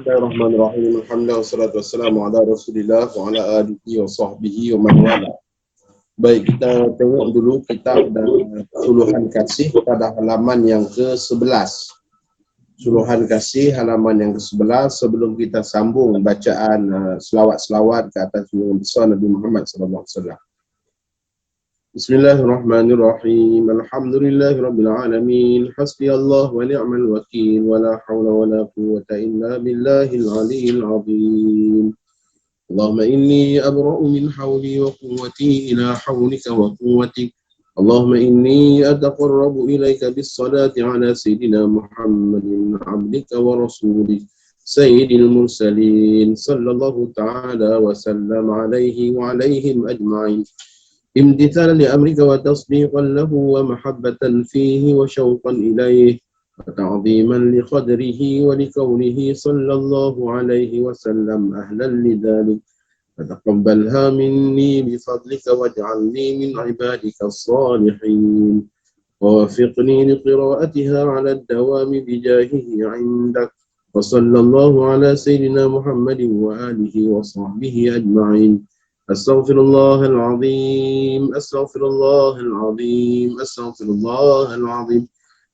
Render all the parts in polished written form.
Bismillahirrahmanirrahim. Alhamdulillah wassalatu wassalamu ala Rasulillah wa ala alihi wa sahbihi wa man wala. Baik, kita tengok dulu kitab dan Suluhan Kasih pada halaman yang ke-11. Suluhan Kasih halaman yang ke-11 sebelum kita sambung bacaan selawat-selawat ke atas junjungan besar Nabi Muhammad sallallahu alaihi wasallam. Bismillahirrahmanirrahim. Alhamdulillahirabbil alamin. Hasbiyallah wa ni'mal wakeel wa la haula wa la quwwata illa billahil aliyyil azim. Allahumma inni abra'u min hawli wa quwwati ila hawlika wa quwwatik. Allahumma inni ataqarrabu ilayka bis salati ala sayyidina Muhammadin abdika wa rasulika sayyidil mursalin sallallahu ta'ala wa sallam alaihi wa alaihim ajma'in. امتثالا لأمرك وتصديقا له ومحبة فيه وشوقا إليه وتعظيما لقدره ولكونه صلى الله عليه وسلم أهلا لذلك فتقبلها مني بفضلك واجعلني من عبادك الصالحين ووفقني لقراءتها على الدوام بجاهه عندك وصلى الله على سيدنا محمد وآله وصحبه أجمعين. أستغفر الله العظيم أستغفر الله العظيم أستغفر الله العظيم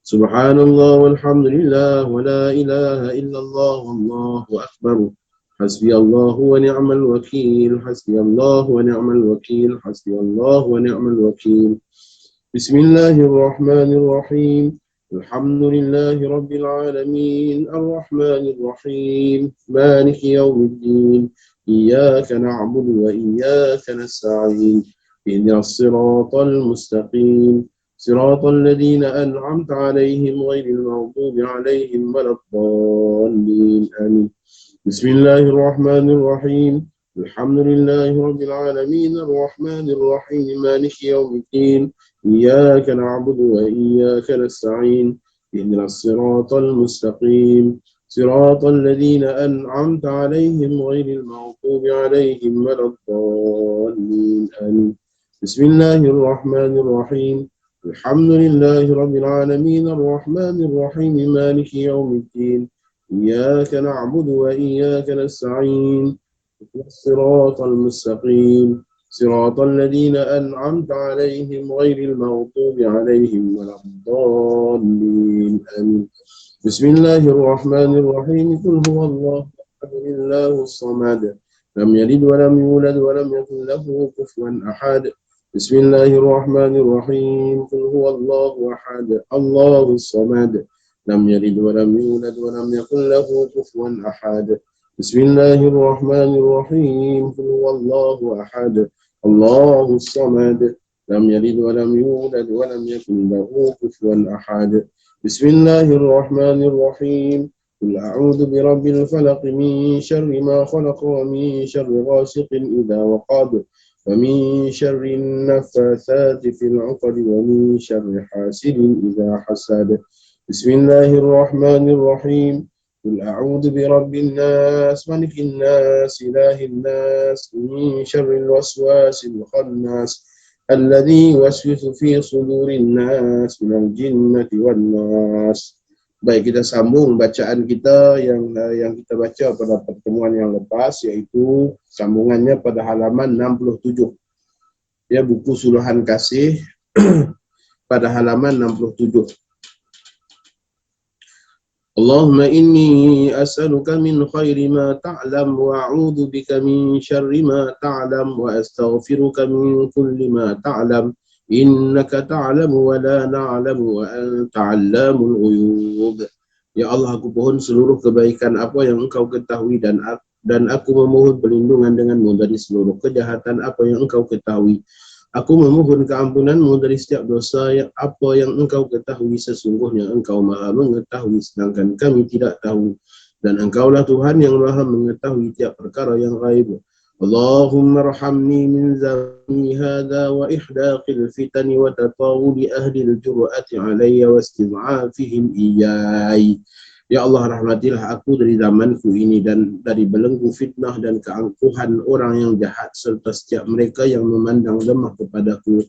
سبحان الله والحمد لله ولا إله إلا الله والله أكبر حسبي الله ونعم الوكيل حسبي الله ونعم الوكيل حسبي الله ونعم الوكيل. بسم الله الرحمن الرحيم الحمد لله رب العالمين الرحمن الرحيم مالك يوم الدين إياك نعبد وإياك نستعين اهدنا الصراط المستقيم صراط الذين أنعمت عليهم غير المغضوب عليهم ولا الضالين آمين. بسم الله الرحمن الرحيم الحمد لله رب العالمين الرحمن الرحيم مالك يوم الدين إياك نعبد وإياك نستعين اهدنا الصراط المستقيم صراط الذين أنعمت عليهم غير المغضوب عليهم ولا الضالين آمين. بسم الله الرحمن الرحيم الحمد لله رب العالمين الرحمن الرحيم مالك يوم الدين إياك نعبد وإياك نستعين الصراط المستقيم صراط الذين أنعمت عليهم غير المغضوب عليهم ولا الضالين آمين. بسم الله الرحمن الرحيم قل هو الله أحد الله الصمد لم يلد ولم يولد ولم يكن له كفوا أحد. بسم الله الرحمن الرحيم قل هو الله أحد الله الصمد لم يلد ولم يولد ولم يكن له كفوا أحد. بسم الله الرحمن الرحيم قل هو الله أحد الله الصمد لم يلد ولم يولد ولم يكن له كفوا أحد. بسم الله الرحمن الرحيم قل أعوذ برب الفلق من شر ما خلق ومن شر غاسق إذا وقب ومن شر النفاثات في العقد ومن شر حاسد إذا حسد. بسم الله الرحمن الرحيم قل أعوذ برب الناس ملك الناس إله الناس من شر الوسواس الخناس الذي يوسوس في صدور الناس من الجنة والناس. Baik, kita sambung bacaan kita yang kita baca pada pertemuan yang lepas, yaitu sambungannya pada halaman 67. Ya, buku Suluhan Kasih pada halaman 67. Allahumma inni as'aluka min khairi ma ta'lam wa a'udhu bika min syarri ma ta'lam wa astaghfiruka min kulli ma ta'lam innaka ta'lamu wa la na'lamu wa anta 'allamul ghuyub. Ya Allah, aku pohon seluruh kebaikan apa yang engkau ketahui dan aku memohon perlindungan denganmu dari seluruh kejahatan apa yang engkau ketahui. Aku memohon keampunanmu dari setiap dosa yang apa yang engkau ketahui, sesungguhnya engkau maha mengetahui sedangkan kami tidak tahu, dan engkaulah Tuhan yang maha mengetahui tiap perkara yang gaib. Allahumma arhamni min zambi hadha wa ihdaqil fitani wa tatawuli ahlil jur'ati alayya wa istid'afihim iyai. Ya Allah, rahmatilah aku dari zamanku ini dan dari belenggu fitnah dan keangkuhan orang yang jahat serta setiap mereka yang memandang lemah kepadaku.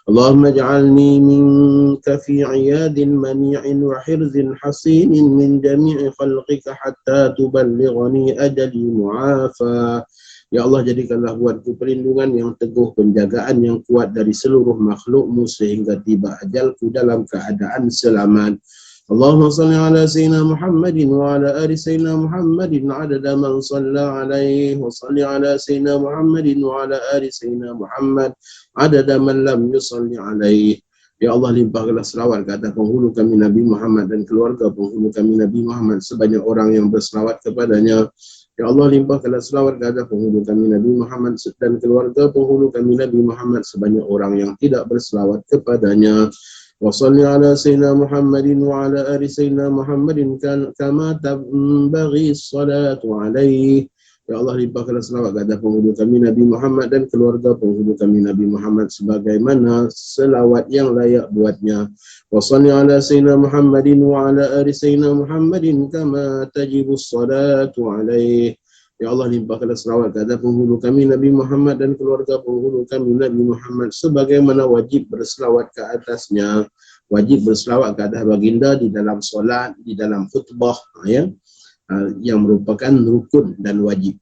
اللهم اجعلني منك في عياد منيع وحرز حصين من جميع خلقك حتى تبلغني أجلي معافى. Ya Allah, jadikanlah buatku perlindungan yang teguh, penjagaan yang kuat dari seluruh makhlukmu sehingga tiba ajalku dalam keadaan selamat. Allahumma salli ala sayyidina Muhammadin wa ala ali sayyidina Muhammadin adada man salla alaihi wa salli ala sayyidina Muhammadin wa ala ali sayyidina Muhammad adada man lam yusalli alaihi. Ya Allah, limpahkanlah selawat ke atas penghulu kami Nabi Muhammad dan keluarga penghulu kami Nabi Muhammad sebanyak orang yang berselawat kepadanya. Ya Allah, limpahkanlah selawat ke atas penghulu kami Nabi Muhammad dan keluarga penghulu kami Nabi Muhammad sebanyak orang yang tidak berselawat kepadanya. Wa salli ala sayyidina Muhammadin wa ala ali sayyidina Muhammadin kama tanbaghi salatu alaihi. Ya Allah, limpahkanlah selawat ke atas penghulu kami Nabi Muhammad dan keluarga penghulu kami Nabi Muhammad sebagaimana selawat yang layak buatnya. Wa salli ala sayyidina Muhammadin wa ala ali sayyidina Muhammadin kama tajibu salatu alaihi. Ya Allah, limpahkanlah selawat ke atas penghulu kami Nabi Muhammad dan keluarga penghulu kami Nabi Muhammad sebagaimana wajib berselawat ke atasnya. Wajib berselawat ke atas baginda di dalam solat, di dalam khutbah, ya, yang merupakan rukun dan wajib.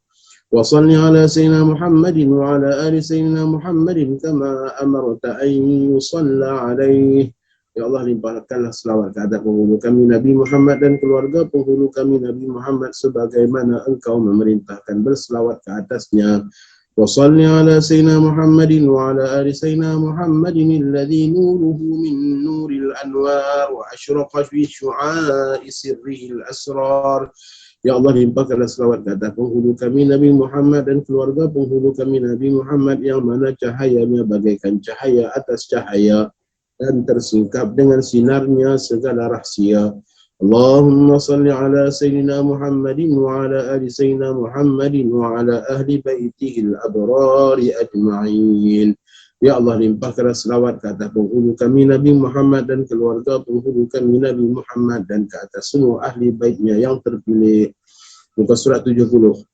Wa salli ala sayyidina Muhammadin wa ala ali sayyidina Muhammadin kama amarta an yusalla alaihi. Ya Allah, limpahkanlah selawat ke atas penghulu kami Nabi Muhammad dan keluarga penghulu kami Nabi Muhammad sebagaimana engkau memerintahkan berselawat ke atasnya. Wa salli ala sayyidina Muhammadin wa ala ali sayyidina Muhammadin alladhi nuruhu min nuril anwar wa ashraqa fi syu'a'i sirrihil asrar. Ya Allah, limpahkanlah selawat ke atas penghulu kami Nabi Muhammad dan keluarga penghulu kami Nabi Muhammad yang mana cahayanya bagaikan cahaya atas cahaya dan tersingkap dengan sinarnya segala rahsia. Allahumma salli ala sayyidina Muhammadin wa ala ali sayyidina Muhammadin wa ala ahli baitihil abrari ajma'in. Ya Allah, limpahkanlah selawat ke atas penghulu kami Nabi Muhammad dan keluarga penghulu kami Nabi Muhammad dan ke atas semua ahli baitnya yang terpilih. Muka surat 70.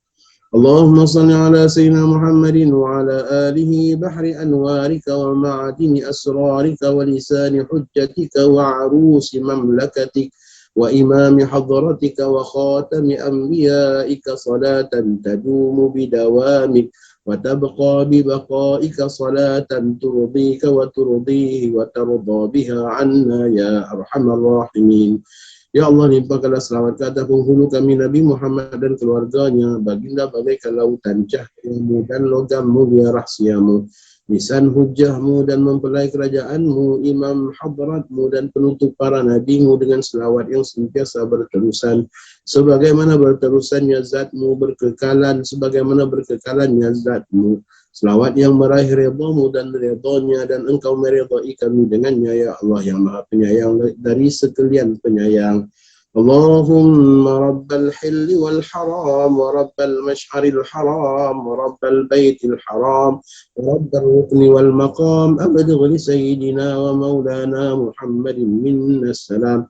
Allahumma salli ala sayyidina Muhammadin wa ala alihi bahri anwarika wa ma'adini asrarika wa lisani hujjatika wa arusi mamlakatik wa imami hadratika wa khatami anbiyaika salatan tadumu bidawamik wa tabqa bibaqaika salatan turdika wa turdihi wa tarda biha anna ya arhamar rahimin. Ya Allah, limpahkanlah selawat ke atas penghulu kami Nabi Muhammad dan keluarganya, baginda bagaikan lautan cahayamu dan logam mulia rahsiamu, lisan hujahmu dan mempelai kerajaanmu, imam hadratmu dan penutup para nabimu dengan selawat yang sentiasa berterusan, sebagaimana berterusannya zatmu berkekalan, sebagaimana berkekalannya zatmu. Selawat yang meraih redhamu dan redhanya dan engkau meredai kami dengannya, ya Allah yang maha penyayang dari sekalian penyayang. Allahumma rabbal hilli wal haram wa rabbal mash'aril haram wa rabbal baitil haram wa rabbal rukni wal maqam abligh li sayyidina wa maulana Muhammadin minna salam.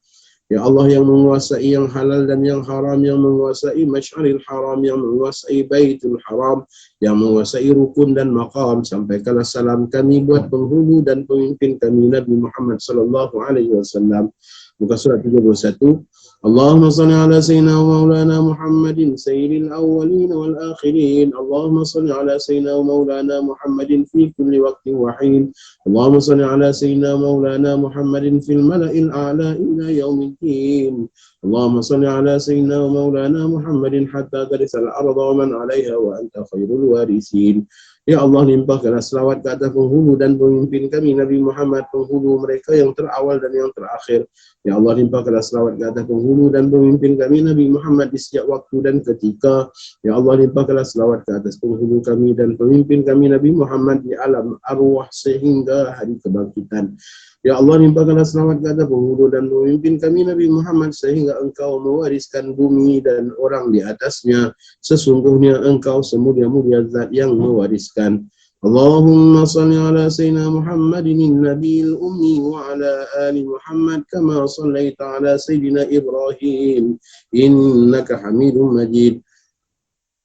Ya Allah yang menguasai yang halal dan yang haram, yang menguasai masyaril haram, yang menguasai baitul haram, yang menguasai rukun dan maqam, sampaikanlah salam kami buat penghulu dan pemimpin kami Nabi Muhammad sallallahu alaihi wasallam. Muka surat 31. Allahumma salli ala sayyidina wa maulana Muhammadin sayyidil awwalin wal akhirin. Allahumma salli ala sayyidina wa maulana Muhammadin fi kulli waqtin wa hin. Allahumma salli ala sayyidina maulana Muhammadin fil mala'il a'la ila yaumiddin. Allahumma salli ala sayyidina wa maulana Muhammadin hatta tarisal arda wa man 'alaiha wa anta khairul warisin. Ya Allah, limpahkanlah selawat ke atas penghulu dan pemimpin kami Nabi Muhammad, penghulu mereka yang terawal dan yang terakhir. Ya Allah, limpahkanlah selawat ke atas penghulu dan pemimpin kami Nabi Muhammad di setiap waktu dan ketika. Ya Allah, limpahkanlah selawat ke atas penghulu kami dan pemimpin kami Nabi Muhammad di alam arwah sehingga hari kebangkitan. Ya Allah, limpahkanlah selawat ke atas penghulu dan pemimpin kami Nabi Muhammad sehingga engkau mewariskan bumi dan orang di atasnya. Sesungguhnya engkau semulia-mulia zat yang mewariskan. Allahumma salli ala sayyidina Muhammadin nabiyil ummi wa ala ali Muhammad kama sallaita ala sayyidina Ibrahim innaka Hamidum Majid.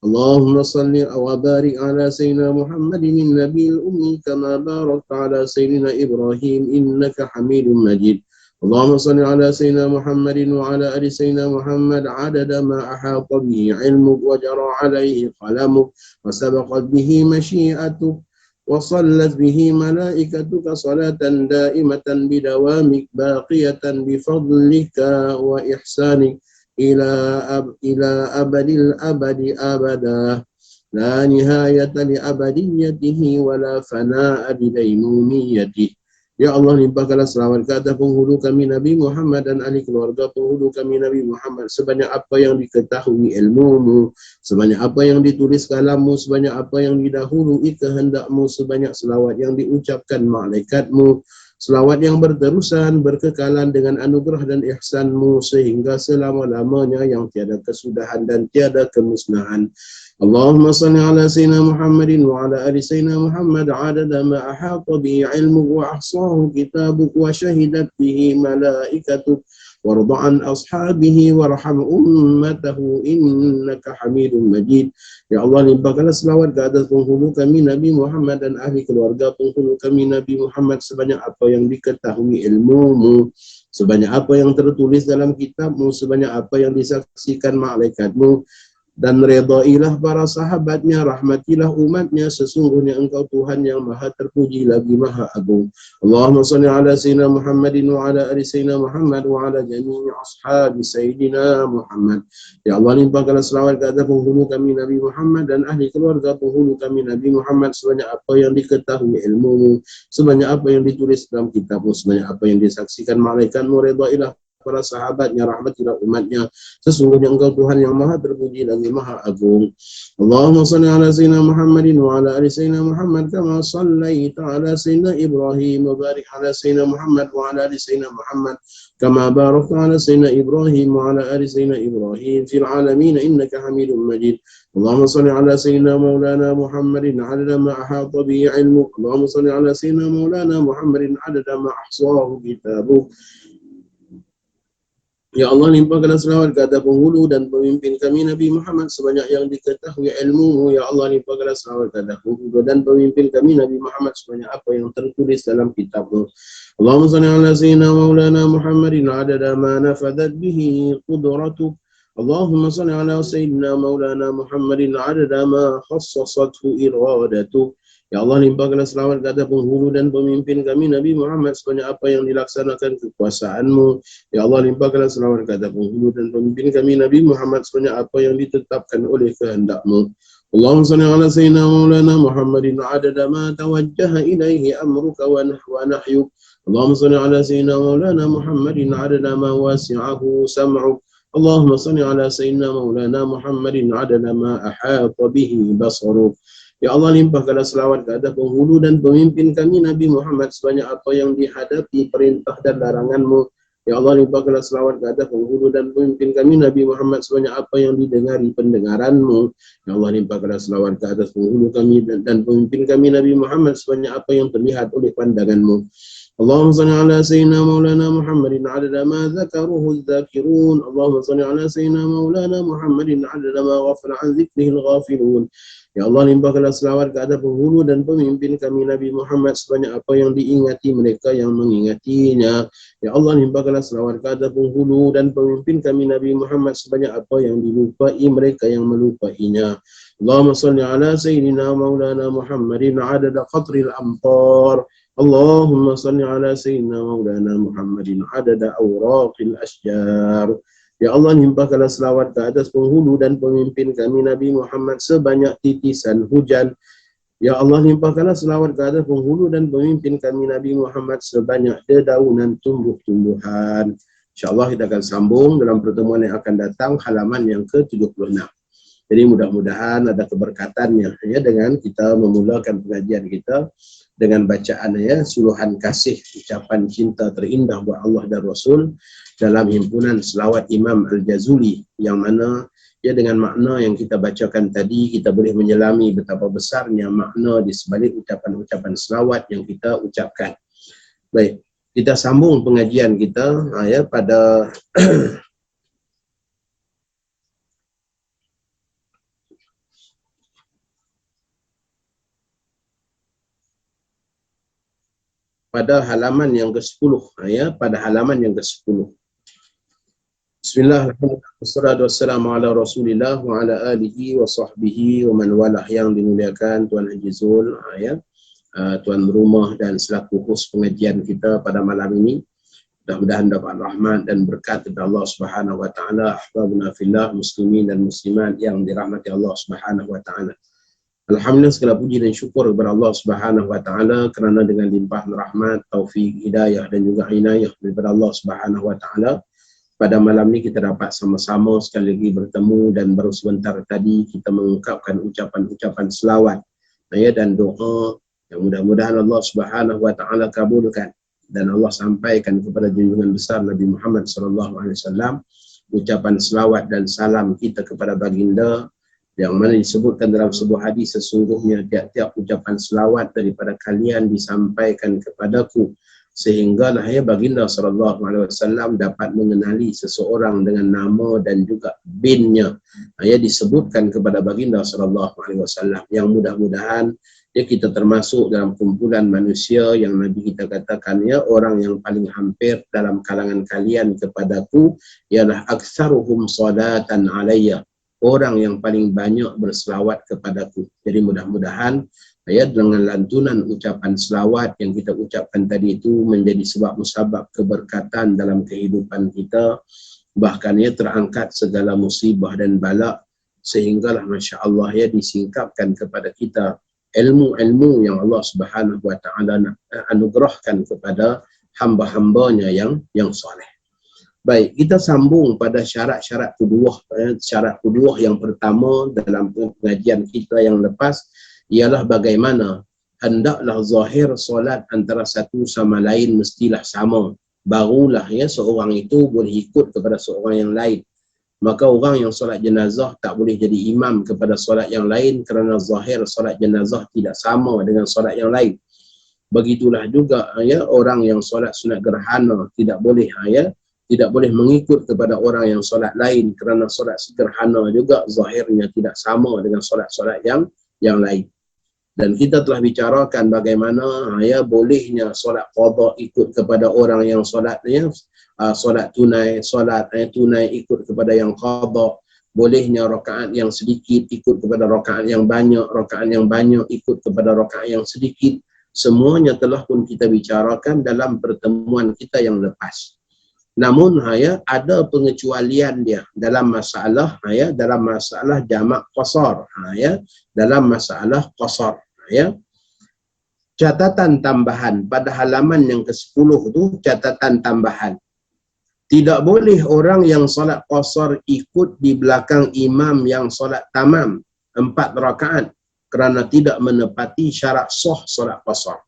اللهم صل وبارك على سيدنا محمد النبي الأمي كما باركت على سيدنا إبراهيم إنك حميد مجيد. اللهم صل على سيدنا محمد وعلى آل سيدنا محمد عدد ما أحاط به علمك وجرى عليه قلمك وسبقت به مشيئتك وصلت به ملائكتك صلاة دائمة بدوامك باقية بفضلك وإحسانك إلى أبد الأبد أبدا لا نهاية لأبديته ولا فناء بدينونيته. Ya Allah, limpahkanlah selawat ke atas penghulu kami Nabi Muhammad dan ahli keluarga penghulu kami Nabi Muhammad sebanyak apa yang diketahui ilmu-Mu, sebanyak apa yang ditulis kalam-Mu, sebanyak apa yang didahului kehendak-Mu, sebanyak selawat yang diucapkan malaikat-Mu, selawat yang berterusan, berkekalan dengan anugerah dan ihsan-Mu sehingga selama-lamanya yang tiada kesudahan dan tiada kemusnahan. اللهم صل على سيدنا محمد وعلى آل سيدنا محمد عدد ما أحاط به علمك وأحصاه كتابك وشهدت به ملائكتك وارض عن أصحابه وارحم أمته إنك حميد مجيد. Ya Allah, limpahkanlah selawat ke atas penghulu kami Nabi Muhammad dan ahli keluarga penghulu kami Nabi Muhammad sebanyak apa yang diketahui ilmu-Mu, sebanyak apa yang tertulis dalam kitab-Mu, sebanyak apa yang disaksikan malaikat-Mu, dan redailah para sahabatnya, rahmatilah umatnya, sesungguhnya engkau Tuhan yang maha terpuji lagi maha agung. Allahumma salli ala sayyidina Muhammadin wa ala ali sayyidina Muhammad wa ala jami'i ashabi sayyidina Muhammad. Ya Allah, limpahkanlah selawat ke atas penghulu kami Nabi Muhammad dan ahli keluarga penghulu kami Nabi Muhammad sebanyak apa yang diketahui ilmu-Mu, sebanyak apa yang ditulis dalam kitab-Mu, sebanyak apa yang disaksikan malaikat-Mu, redailah para sahabatnya, rahmatilah umatnya, sesungguhnya engkau Tuhan yang maha terpuji lagi maha agung. Allahumma salli ala sayyidina Muhammadin wa ala ali sayyidina Muhammad kama sallaita ala sayyidina Ibrahim wa barik ala sayyidina Muhammad wa ala ali sayyidina Muhammad kama barakta ala sayyidina Ibrahim wa ala ali sayyidina Ibrahim fil alamin innaka Hamidum Majid. Allahumma salli ala sayyidina Maulana Muhammadin adada ma ahata bihi ilmuk. Allahumma salli ala sayyidina Maulana Muhammadin adada ma ahsahu kitabuk. Ya Allah, limpahkanlah selawat ke atas penghulu dan pemimpin kami Nabi Muhammad sebanyak yang diketahui ilmu-Mu. Ya Allah, limpahkanlah selawat ke atas penghulu dan pemimpin kami Nabi Muhammad sebanyak apa yang tertulis dalam kitab-Mu. Allahumma salli ala sayyidina maulana Muhammadin adada ma nafadat bihi qudratuk. Allahumma salli ala sayyidina maulana Muhammadin adada ma khassasathu iradatuk. Ya Allah, limpahkanlah selawat ke atas penghulu dan pemimpin kami Nabi Muhammad sebanyak apa yang dilaksanakan kekuasaan-Mu. Ya Allah, limpahkanlah selawat ke atas penghulu dan pemimpin kami Nabi Muhammad sebanyak apa yang ditetapkan oleh kehendak-Mu. Allahumma salli ala sayyidina maulana Muhammadin adada ma tawajjaha ilaihi amruka wa nahyuk. Allahumma salli ala sayyidina maulana Muhammadin adada ma wasi'ahu sam'uk. Allahumma salli ala sayyidina maulana Muhammadin adada ma ahata bihi basaruk. Ya Allah, limpahkanlah selawat ke atas penghulu dan pemimpin kami Nabi Muhammad sebanyak apa yang dihadapi perintah dan larangan-Mu. Ya Allah, limpahkanlah selawat ke atas penghulu dan pemimpin kami Nabi Muhammad sebanyak apa yang didengari pendengaran-Mu. Ya Allah, limpahkanlah selawat ke atas penghulu kami dan pemimpin kami Nabi Muhammad sebanyak apa yang terlihat oleh pandangan-Mu. Allahumma salli ala sayyidina maulana Muhammadin adada ma zakaruhu dzakirun. Allahumma salli ala sayyidina maulana Muhammadin adada ma ghafala an dzikrihi al-ghafilun. Ya Allah, limpahkanlah selawat ke atas penghulu dan pemimpin kami Nabi Muhammad sebanyak apa yang diingati mereka yang mengingatinya. Ya Allah, limpahkanlah selawat ke atas penghulu dan pemimpin kami Nabi Muhammad sebanyak apa yang dilupai mereka yang melupainya. Allahumma salli ala sayyidina maulana Muhammadin adada qatril amtar. Allahumma salli ala sayyidina maulana Muhammadin adada awraqil asjar. Ya Allah, limpahkanlah selawat ke atas penghulu dan pemimpin kami Nabi Muhammad sebanyak titisan hujan. Ya Allah, limpahkanlah selawat ke atas penghulu dan pemimpin kami Nabi Muhammad sebanyak dedaunan tumbuh-tumbuhan. InsyaAllah kita akan sambung dalam pertemuan yang akan datang, halaman yang ke-76. Jadi mudah-mudahan ada keberkatannya ya dengan kita memulakan pengajian kita dengan bacaan ya suluhan kasih, ucapan cinta terindah buat Allah dan Rasul dalam himpunan selawat Imam Al-Jazuli, yang mana ya dengan makna yang kita bacakan tadi kita boleh menyelami betapa besarnya makna di sebalik ucapan-ucapan selawat yang kita ucapkan. Baik, kita sambung pengajian kita ya pada pada halaman yang ke-10, ya, pada halaman yang ke-10. Bismillahirrahmanirrahim. Wassalatu wassalamu ala Rasulillah wa ala alihi wa sahbihi wa man walah. Yang dimuliakan Tuan Haji Zul, ya, tuan rumah dan selaku host pengajian kita pada malam ini. Mudah-mudahan dapat rahmat dan berkat dari Allah Subhanahu wa taala. Ahbabuna fillah, muslimin dan muslimat yang dirahmati Allah Subhanahu wa taala. Alhamdulillah, segala puji dan syukur kepada Allah Subhanahu wa taala kerana dengan limpahan rahmat, taufik, hidayah dan juga inayah daripada Allah Subhanahu wa taala, pada malam ini kita dapat sama-sama sekali lagi bertemu, dan baru sebentar tadi kita mengungkapkan ucapan-ucapan selawat, ya, dan doa yang mudah-mudahan Allah Subhanahu wa taala kabulkan dan Allah sampaikan kepada junjungan besar Nabi Muhammad SAW ucapan selawat dan salam kita kepada baginda, yang mana disebutkan dalam sebuah hadis, sesungguhnya tiap-tiap ucapan selawat daripada kalian disampaikan kepadaku, sehinggalah ya baginda SAW dapat mengenali seseorang dengan nama dan juga binnya, ya, disebutkan kepada baginda SAW, yang mudah-mudahan ya kita termasuk dalam kumpulan manusia yang Nabi kita katakan, ya, orang yang paling hampir dalam kalangan kalian kepadaku ialah aktsaruhum salatan alayya, orang yang paling banyak berselawat kepadaku. Jadi mudah-mudahan ya dengan lantunan ucapan selawat yang kita ucapkan tadi itu menjadi sebab musabab keberkatan dalam kehidupan kita, bahkan ya terangkat segala musibah dan bala, sehinggalah Masya Allah ya disingkapkan kepada kita ilmu-ilmu yang Allah Subhanahu wa taala anugerahkan kepada hamba-hambanya yang soleh. Baik, kita sambung pada syarat-syarat kedua. Syarat kedua yang pertama dalam pengajian kita yang lepas ialah bagaimana hendaklah zahir solat antara satu sama lain mestilah sama. Barulah ya seorang itu boleh ikut kepada seorang yang lain. Maka orang yang solat jenazah tak boleh jadi imam kepada solat yang lain kerana zahir solat jenazah tidak sama dengan solat yang lain. Begitulah juga ya orang yang solat sunat gerhana tidak boleh tidak boleh mengikut kepada orang yang solat lain kerana solat gerhana juga zahirnya tidak sama dengan solat-solat yang lain. Dan kita telah bicarakan bagaimana bolehnya solat qada ikut kepada orang yang solatnya solat tunai, tunai ikut kepada yang qada. Bolehnya rakaat yang sedikit ikut kepada rakaat yang banyak ikut kepada rakaat yang sedikit. Semuanya telah pun kita bicarakan dalam pertemuan kita yang lepas. Namun ada pengecualian dia dalam masalah jamak qasar, dalam masalah qasar, catatan tambahan pada halaman yang ke-10 tu, catatan tambahan. Tidak boleh orang yang solat qasar ikut di belakang imam yang solat tamam 4 rakaat kerana tidak menepati syarat sah solat qasar.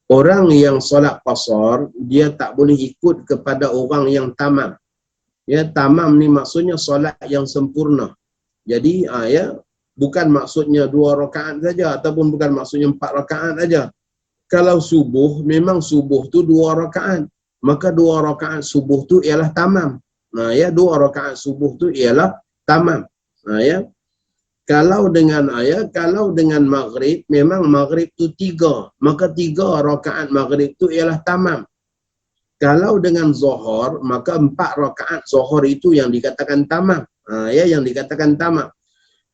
Orang yang solat qasar dia tak boleh ikut kepada orang yang tamam. Ya, tamam ni maksudnya solat yang sempurna. Jadi bukan maksudnya 2 rakaat saja ataupun bukan maksudnya 4 rakaat saja. Kalau subuh, memang subuh tu 2 rakaat. Maka 2 rakaat subuh tu ialah tamam. 2 rakaat subuh tu ialah tamam. Kalau dengan maghrib, memang maghrib tu 3, maka 3 rakaat maghrib tu ialah tamam. Kalau dengan zuhur, maka 4 rakaat zuhur itu yang dikatakan tamam. Yang dikatakan tamam.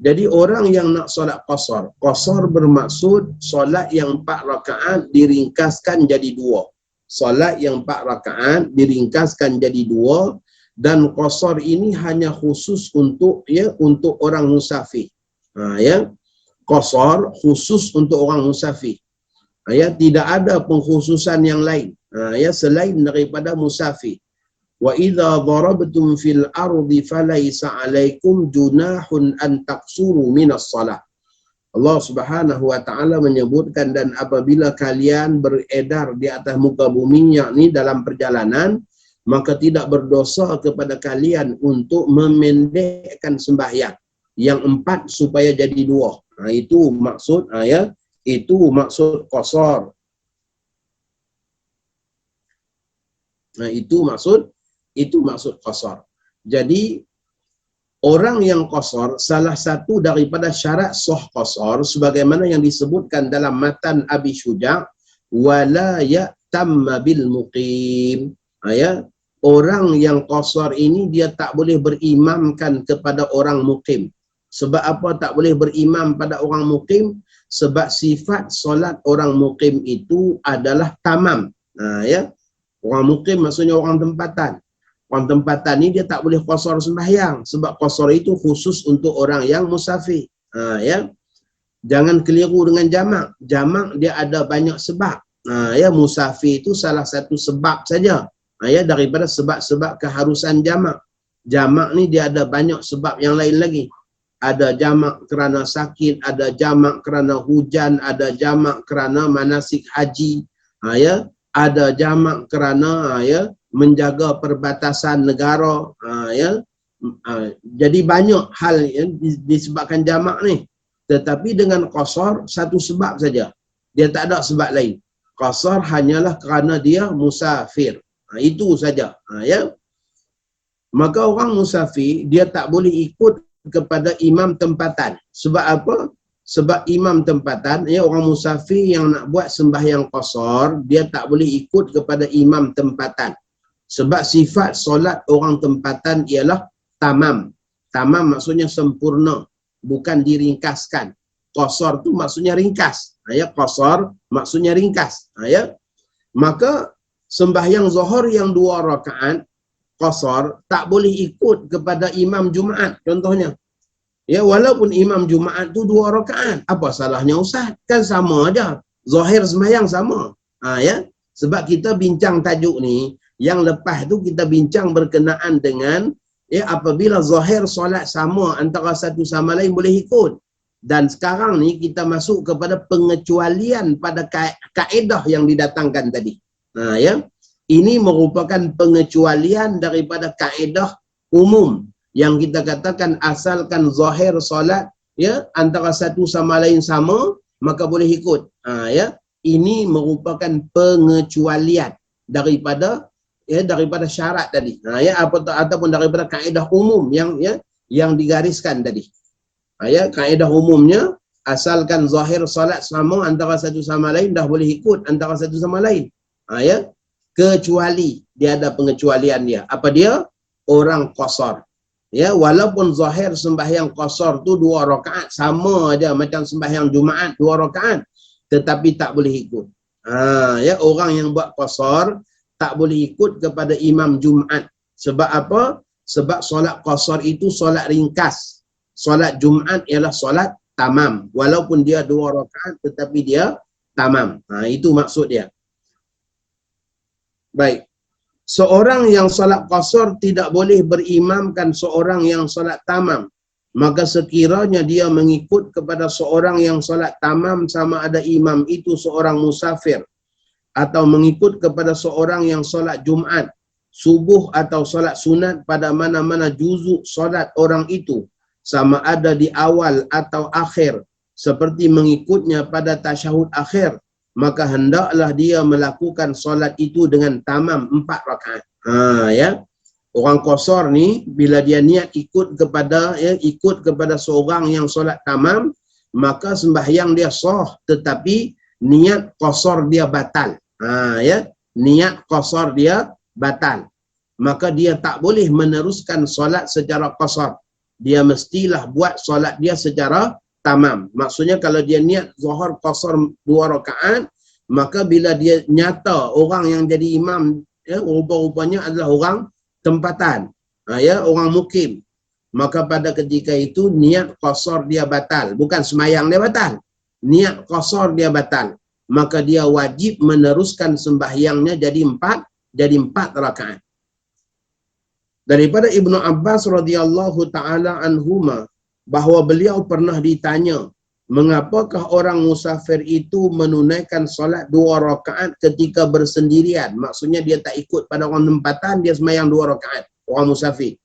Jadi orang yang nak solat qasar, qasar bermaksud solat yang 4 rakaat diringkaskan jadi 2. Solat yang 4 rakaat diringkaskan jadi 2, dan qasar ini hanya khusus untuk orang musafir. Qasar khusus untuk orang musafir. Tidak ada pengkhususan yang lain selain daripada musafir. Wa idza darabtum fil ardi falaysa 'alaikum junahun an taqsuru minas salah. Allah Subhanahu wa taala menyebutkan, dan apabila kalian beredar di atas muka bumi yakni dalam perjalanan, maka tidak berdosa kepada kalian untuk memendekkan sembahyang yang 4 supaya jadi 2. Itu maksud itu maksud qasar. Itu maksud qasar. Jadi orang yang qasar, salah satu daripada syarat sah qasar sebagaimana yang disebutkan dalam matan Abi Syuja' wala ya'tamma bil muqim. Ya, orang yang qasar ini dia tak boleh berimamkan kepada orang muqim. Sebab apa tak boleh berimam pada orang muqim? Sebab sifat solat orang muqim itu adalah tamam. Ya, orang muqim maksudnya orang tempatan. Orang tempatan ni dia tak boleh qasar sembahyang sebab qasar itu khusus untuk orang yang musafir. Ya, jangan keliru dengan jamak. Jamak dia ada banyak sebab. Ya, musafir itu salah satu sebab saja. Ya, daripada sebab-sebab keharusan jamak. Jamak ni dia ada banyak sebab yang lain lagi. Ada jamak kerana sakit, ada jamak kerana hujan, ada jamak kerana manasik haji. Ya, ada jamak kerana ya menjaga perbatasan negara. Ya, jadi banyak hal yang disebabkan jamak ni. Tetapi dengan qasar satu sebab saja. Dia tak ada sebab lain. Qasar hanyalah kerana dia musafir. Itu saja. Ya. Maka orang musafir dia tak boleh ikut kepada imam tempatan. Sebab apa? Sebab imam tempatan, ya, orang musafir yang nak buat sembahyang qasar, dia tak boleh ikut kepada imam tempatan. Sebab sifat solat orang tempatan ialah tamam. Tamam maksudnya sempurna, bukan diringkaskan. Qasar tu maksudnya ringkas. Ya, qasar maksudnya ringkas. Ya. Maka sembahyang zuhur yang 2 rakaat qasar tak boleh ikut kepada imam Jumaat contohnya. Ya, walaupun imam Jumaat tu 2 rakaat, apa salahnya Ustaz? Kan sama aja. Zahir sembahyang sama. Ya. Sebab kita bincang tajuk ni, yang lepas tu kita bincang berkenaan dengan ya, apabila zahir solat sama antara satu sama lain boleh ikut. Dan sekarang ni kita masuk kepada pengecualian pada kaedah yang didatangkan tadi. Ya. Ini merupakan pengecualian daripada kaedah umum yang kita katakan asalkan zahir solat ya antara satu sama lain sama maka boleh ikut. Ya. Ini merupakan pengecualian daripada ya daripada syarat tadi. Ya, ataupun daripada kaedah umum yang digariskan tadi. Ya, kaedah umumnya asalkan zahir solat sama antara satu sama lain dah boleh ikut antara satu sama lain. Ya, kecuali dia ada pengecualian dia. Apa dia? Orang qasar. Ya, walaupun zahir sembahyang qasar tu 2 rakaat sama aja macam sembahyang Jumaat 2 rakaat, tetapi tak boleh ikut. Ya, orang yang buat qasar tak boleh ikut kepada imam Jumaat. Sebab apa? Sebab solat qasar itu solat ringkas. Solat Jumaat ialah solat tamam. Walaupun dia 2 rakaat tetapi dia tamam. Itu maksud dia. Baik. Seorang yang solat qasar tidak boleh berimamkan seorang yang solat tamam. Maka sekiranya dia mengikut kepada seorang yang solat tamam sama ada imam itu seorang musafir, atau mengikut kepada seorang yang solat Jumaat, subuh atau solat sunat pada mana-mana juzuk solat orang itu, sama ada di awal atau akhir, seperti mengikutnya pada tasyahud akhir, maka hendaklah dia melakukan solat itu dengan tamam 4 rakaat. Ya. Orang qasar ni bila dia niat ikut kepada seorang yang solat tamam, maka sembahyang dia sah tetapi niat qasar dia batal. Ya, niat qasar dia batal. Maka dia tak boleh meneruskan solat secara qasar. Dia mestilah buat solat dia secara tamam. Maksudnya kalau dia niat zuhur qasar 2 rakaat, maka bila dia nyata orang yang jadi imam ya, rupa-rupanya adalah orang tempatan. Ya, orang mukim. Maka pada ketika itu niat qasar dia batal, bukan sembahyang dia batal. Niat qasar dia batal. Maka dia wajib meneruskan sembahyangnya jadi 4 rakaat. Daripada Ibnu Abbas radhiyallahu taala anhuma bahawa beliau pernah ditanya, mengapakah orang musafir itu menunaikan solat 2 rakaat ketika bersendirian? Maksudnya dia tak ikut pada orang tempatan, dia sembahyang 2 rakaat, orang musafir.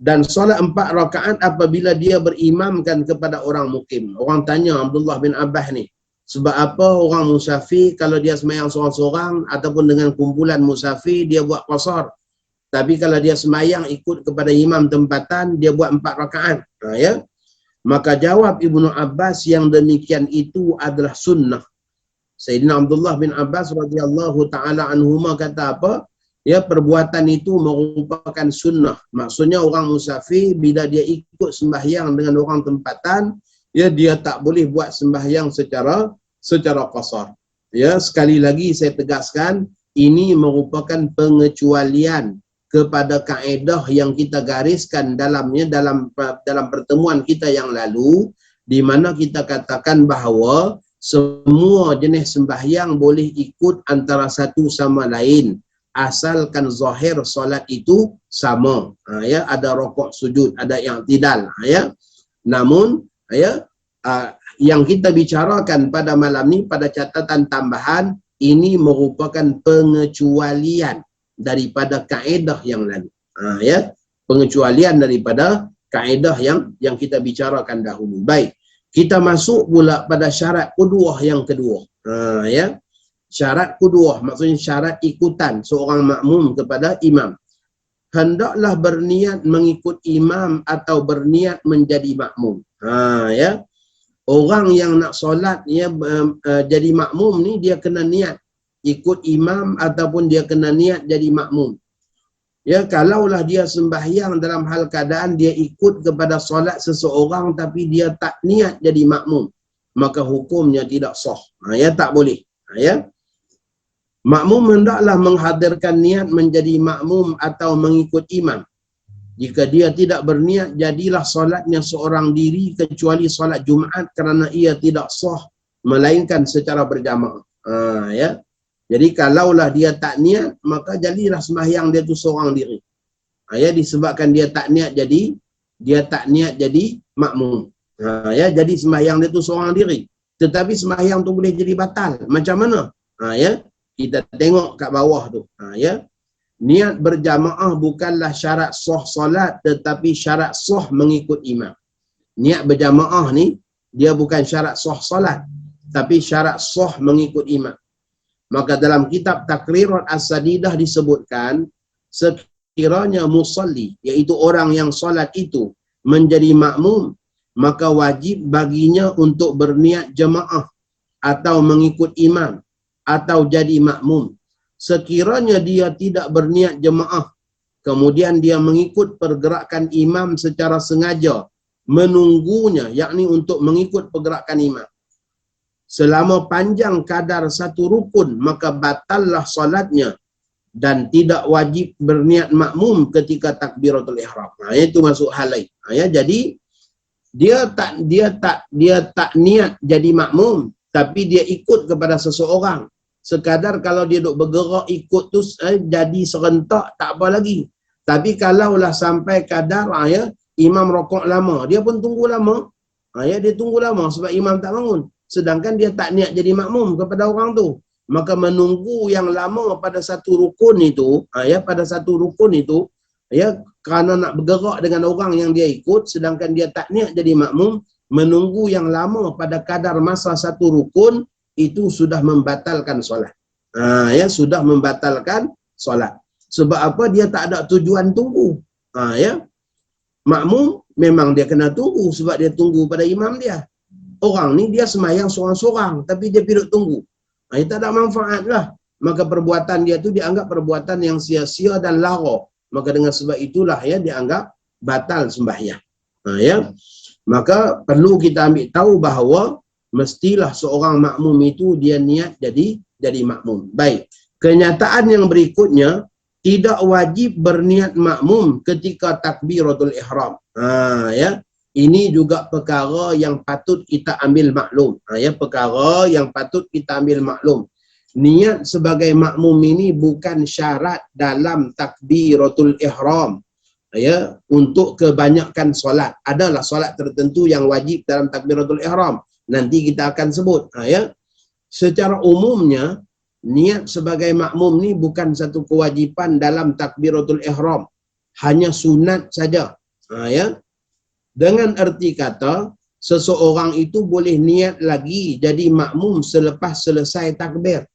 Dan solat 4 rakaat apabila dia berimamkan kepada orang mukim. Orang tanya Abdullah bin Abbas ni, sebab apa orang musafir kalau dia sembahyang seorang-seorang ataupun dengan kumpulan musafir dia buat qasar. Tapi kalau dia sembahyang ikut kepada imam tempatan dia buat 4 rakaat. Ya. Maka jawab Ibnu Abbas yang demikian itu adalah sunnah. Sayyidina Abdullah bin Abbas radhiyallahu taala anhuma kata apa? Ya, perbuatan itu merupakan sunnah. Maksudnya orang musafir bila dia ikut sembahyang dengan orang tempatan, ya dia tak boleh buat sembahyang secara qasar. Ya, sekali lagi saya tegaskan, ini merupakan pengecualian kepada kaedah yang kita gariskan dalam pertemuan kita yang lalu, di mana kita katakan bahawa semua jenis sembahyang boleh ikut antara satu sama lain asalkan zahir solat itu sama. Ya, ada rokok sujud, ada i'tidal. Ya, namun ya, yang kita bicarakan pada malam ni pada catatan tambahan, ini merupakan pengecualian daripada kaedah yang lalu. Ya, pengecualian daripada kaedah yang kita bicarakan dahulu. Baik, kita masuk pula pada syarat qudwah yang kedua. Ya, syarat qudwah maksudnya syarat ikutan seorang makmum kepada imam. Hendaklah berniat mengikut imam atau berniat menjadi makmum. Ya, orang yang nak solat ya, jadi makmum ni dia kena niat ikut imam ataupun dia kena niat jadi makmum. Ya, kalaulah dia sembahyang dalam hal keadaan dia ikut kepada solat seseorang tapi dia tak niat jadi makmum, maka hukumnya tidak sah. Ya, tak boleh. Ya, makmum hendaklah menghadirkan niat menjadi makmum atau mengikut imam. Jika dia tidak berniat, jadilah solatnya seorang diri kecuali solat Jumaat kerana ia tidak sah melainkan secara berjamaah. Ya, jadi kalaulah dia tak niat, maka jadilah sembahyang dia tu seorang diri. Ya, disebabkan dia tak niat jadi makmum. Ya, jadi sembahyang dia tu seorang diri. Tetapi sembahyang tu boleh jadi batal. Macam mana? Ya, kita tengok kat bawah tu. Ya, niat berjamaah bukanlah syarat sah solat, tetapi syarat sah mengikut imam. Niat berjamaah ni dia bukan syarat sah solat, tapi syarat sah mengikut imam. Maka dalam kitab Takrirat As-Sadidah disebutkan, sekiranya musalli, iaitu orang yang solat itu menjadi makmum, maka wajib baginya untuk berniat jemaah atau mengikut imam atau jadi makmum. Sekiranya dia tidak berniat jemaah, kemudian dia mengikut pergerakan imam secara sengaja, menunggunya, yakni untuk mengikut pergerakan imam selama panjang kadar satu rukun, maka batallah solatnya dan tidak wajib berniat makmum ketika takbiratul ihram. Itu masuk hal lain. Ya, jadi dia tak niat jadi makmum, tapi dia ikut kepada seseorang. Sekadar kalau dia duk bergerak ikut tu jadi serentak, tak apa lagi. Tapi kalaulah sampai kadar ya, imam rokok lama, dia pun tunggu lama. Ya, dia tunggu lama sebab imam tak bangun. Sedangkan dia tak niat jadi makmum kepada orang tu, maka menunggu yang lama pada satu rukun itu, ya, pada satu rukun itu, ya, kerana nak bergerak dengan orang yang dia ikut, sedangkan dia tak niat jadi makmum, menunggu yang lama pada kadar masa satu rukun itu sudah membatalkan solat. Ya, sudah membatalkan solat. Sebab apa? Dia tak ada tujuan tunggu. Ya, makmum memang dia kena tunggu sebab dia tunggu pada imam dia. Orang ni dia sembahyang seorang-seorang tapi dia pergi tunggu. Itu tak ada manfaat lah. Maka perbuatan dia tu dianggap perbuatan yang sia-sia dan lara. Maka dengan sebab itulah ya dianggap batal sembahyang. Ya. Maka perlu kita ambil tahu bahawa mestilah seorang makmum itu dia niat jadi makmum. Baik. Kenyataan yang berikutnya, tidak wajib berniat makmum ketika takbiratul ihram. Ya. Ini juga perkara yang patut kita ambil maklum. Ya, perkara yang patut kita ambil maklum. Niat sebagai makmum ini bukan syarat dalam takbiratul ihram. Ya, untuk kebanyakan solat. Adalah solat tertentu yang wajib dalam takbiratul ihram. Nanti kita akan sebut. Ya. Secara umumnya, niat sebagai makmum ni bukan satu kewajipan dalam takbiratul ihram. Hanya sunat saja. Ya. Dengan erti kata, seseorang itu boleh niat lagi jadi makmum selepas selesai takbir.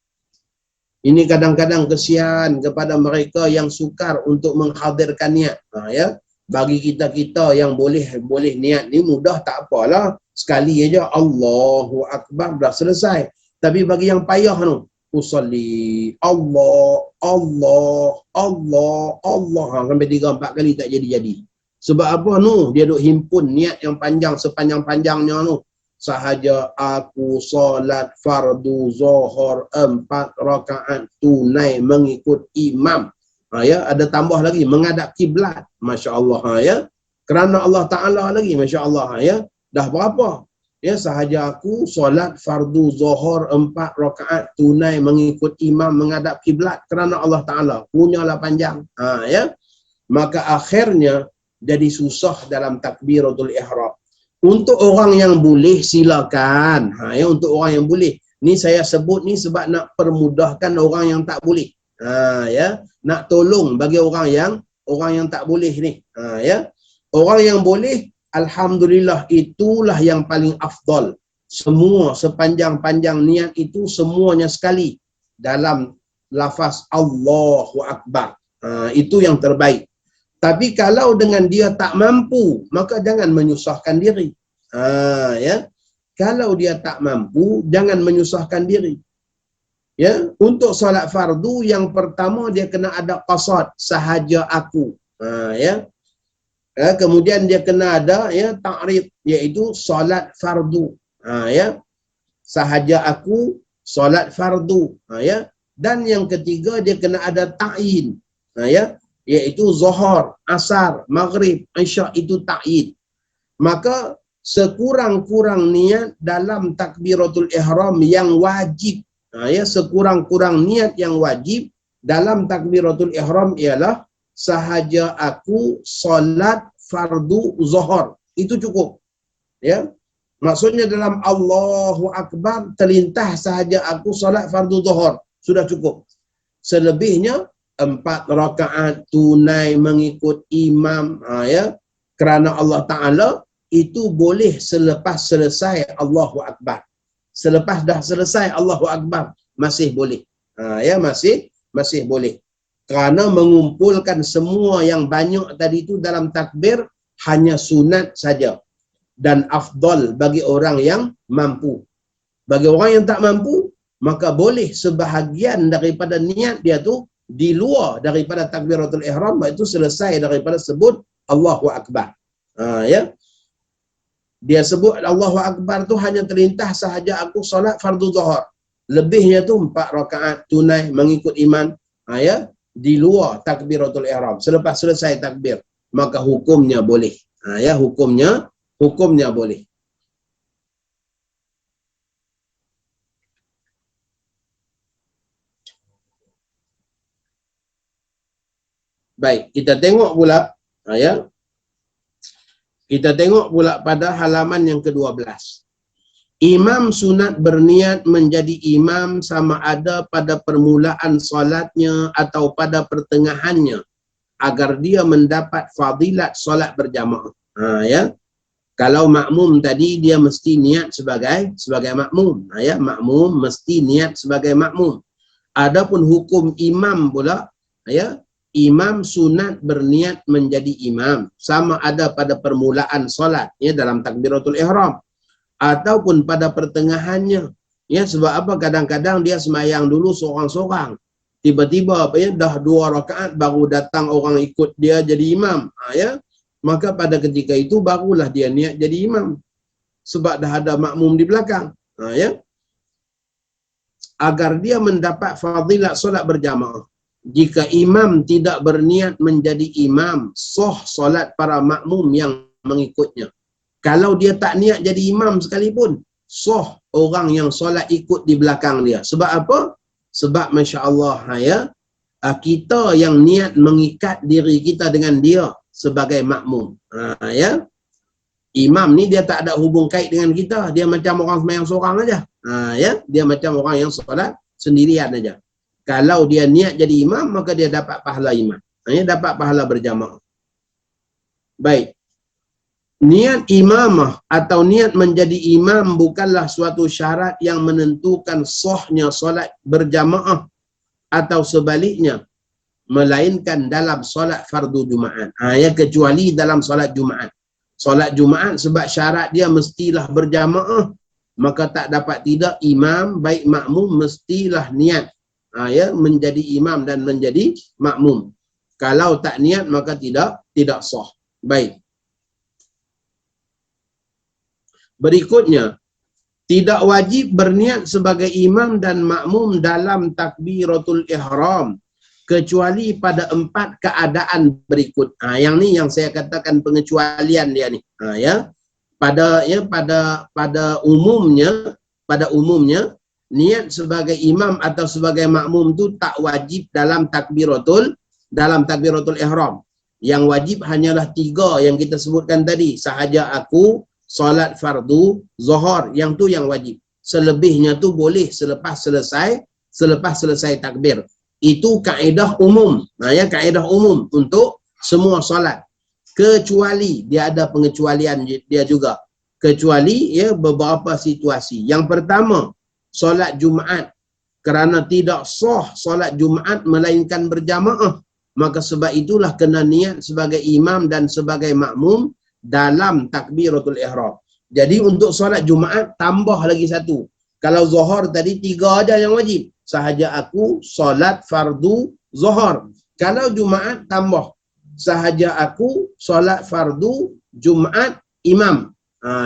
Ini kadang-kadang kesian kepada mereka yang sukar untuk menghadirkan niat. Ya. Bagi kita-kita yang boleh niat ni mudah, tak apalah. Sekali aja Allahu Akbar dah selesai. Tapi bagi yang payah tu, usalli Allah Allah Allah Allah sampai 3-4 kali tak jadi-jadi. Sebab apa nu? Dia duk himpun niat yang panjang sepanjang-panjangnya nu. Sahaja aku solat fardu zuhur 4 rakaat tunai mengikut imam. Ya, ada tambah lagi menghadap kiblat. Masya-Allah ya. Kerana Allah Taala lagi, masya-Allah ya. Dah berapa? Ya, sahaja aku solat fardu zuhur 4 rakaat tunai mengikut imam menghadap kiblat kerana Allah Taala. Punyalah panjang. Ya. Maka akhirnya jadi susah dalam takbiratul ihram. Untuk orang yang boleh silakan. Ya, untuk orang yang boleh. Ni saya sebut ni sebab nak permudahkan orang yang tak boleh. Ya, nak tolong bagi orang yang tak boleh ni. Ya. Orang yang boleh, alhamdulillah, itulah yang paling afdal. Semua sepanjang-panjang niat itu semuanya sekali dalam lafaz Allahu Akbar. Itu yang terbaik. Tapi kalau dengan dia tak mampu, maka jangan menyusahkan diri. Ya. Kalau dia tak mampu, jangan menyusahkan diri. Ya, untuk solat fardu yang pertama dia kena ada qasad, sahaja aku. Ya. Kemudian dia kena ada ya ta'rif, iaitu solat fardu. Ya. Sahaja aku solat fardu. Ya. Dan yang ketiga dia kena ada ta'yin. Ya, iaitu zuhur, asar, maghrib, isyak, itu ta'yin. Maka sekurang-kurang niat dalam takbiratul ihram yang wajib. Ya, sekurang-kurang niat yang wajib dalam takbiratul ihram ialah sahaja aku solat fardu zuhur. Itu cukup. Ya. Maksudnya dalam Allahu Akbar terlintas sahaja aku solat fardu zuhur. Sudah cukup. Selebihnya 4 rakaat tunai mengikut imam. Ya. Kerana Allah Ta'ala itu boleh selepas selesai Allahu Akbar. Selepas dah selesai Allahu Akbar masih boleh. Ya, masih boleh. Kerana mengumpulkan semua yang banyak tadi itu dalam takbir hanya sunat saja dan afdal bagi orang yang mampu. Bagi orang yang tak mampu, maka boleh sebahagian daripada niat dia tu di luar daripada takbiratul ihram, iaitu selesai daripada sebut Allahu Akbar. Ya. Dia sebut Allahu Akbar tu hanya terlintas sahaja aku solat fardu zuhur. Lebihnya tu 4 rakaat tunai mengikut imam. Ya, di luar takbiratul ihram. Selepas selesai takbir, maka hukumnya boleh. Ya, hukumnya boleh. Baik, kita tengok pula. Ya. Kita tengok pula pada halaman yang ke-12. Imam sunat berniat menjadi imam sama ada pada permulaan solatnya atau pada pertengahannya agar dia mendapat fadilat solat berjamaah. Ya. Kalau makmum tadi dia mesti niat sebagai makmum. Ya, makmum mesti niat sebagai makmum. Adapun hukum imam pula, ya, imam sunat berniat menjadi imam sama ada pada permulaan solat, ya, dalam takbiratul ihram ataupun pada pertengahannya. Ya, sebab apa? Kadang-kadang dia semayang dulu seorang-seorang. Tiba-tiba apa ya, dah 2 rakaat baru datang orang ikut dia jadi imam. Ya. Maka pada ketika itu barulah dia niat jadi imam. Sebab dah ada makmum di belakang. Ya. Agar dia mendapat fadilat solat berjamaah. Jika imam tidak berniat menjadi imam, sah solat para makmum yang mengikutnya. Kalau dia tak niat jadi imam sekalipun, sah orang yang solat ikut di belakang dia. Sebab apa? Sebab masya-Allah, ya, kita yang niat mengikat diri kita dengan dia sebagai makmum. Ya. Imam ni dia tak ada hubung kait dengan kita, dia macam orang sembahyang seorang aja. Ya, dia macam orang yang solat sendirian aja. Kalau dia niat jadi imam, maka dia dapat pahala imam. Ya, dapat pahala berjamaah. Baik. Niat imamah atau niat menjadi imam bukanlah suatu syarat yang menentukan sahnya solat berjamaah atau sebaliknya. melainkan dalam solat fardu Jumaat. Ya, kecuali dalam solat Jumaat. Solat Jumaat sebab syarat dia mestilah berjamaah, maka tak dapat tidak imam baik makmum mestilah niat ya menjadi imam dan menjadi makmum. Kalau tak niat maka tidak sah. Baik. Berikutnya, tidak wajib berniat sebagai imam dan makmum dalam takbiratul ihram kecuali pada 4 keadaan berikut. Yang ni yang saya katakan pengecualian dia ni. Ya. Pada umumnya niat sebagai imam atau sebagai makmum tu tak wajib dalam takbiratul ihram. Yang wajib hanyalah 3 yang kita sebutkan tadi. Sahaja aku, solat fardu, zuhur, yang tu yang wajib. Selebihnya tu boleh selepas selesai takbir. Itu kaedah umum. Ya, kaedah umum untuk semua solat. Kecuali dia ada pengecualian dia juga. Kecuali ya beberapa situasi. Yang pertama, solat Jumaat. Kerana tidak sah solat Jumaat melainkan berjamaah. Maka sebab itulah kena niat sebagai imam dan sebagai makmum dalam takbiratul ihram. Jadi untuk solat Jumaat tambah lagi 1. Kalau zuhur tadi 3 aja yang wajib. Sahaja aku, solat fardu, zuhur. Kalau Jumaat tambah. Sahaja aku, solat fardu, Jumaat, imam.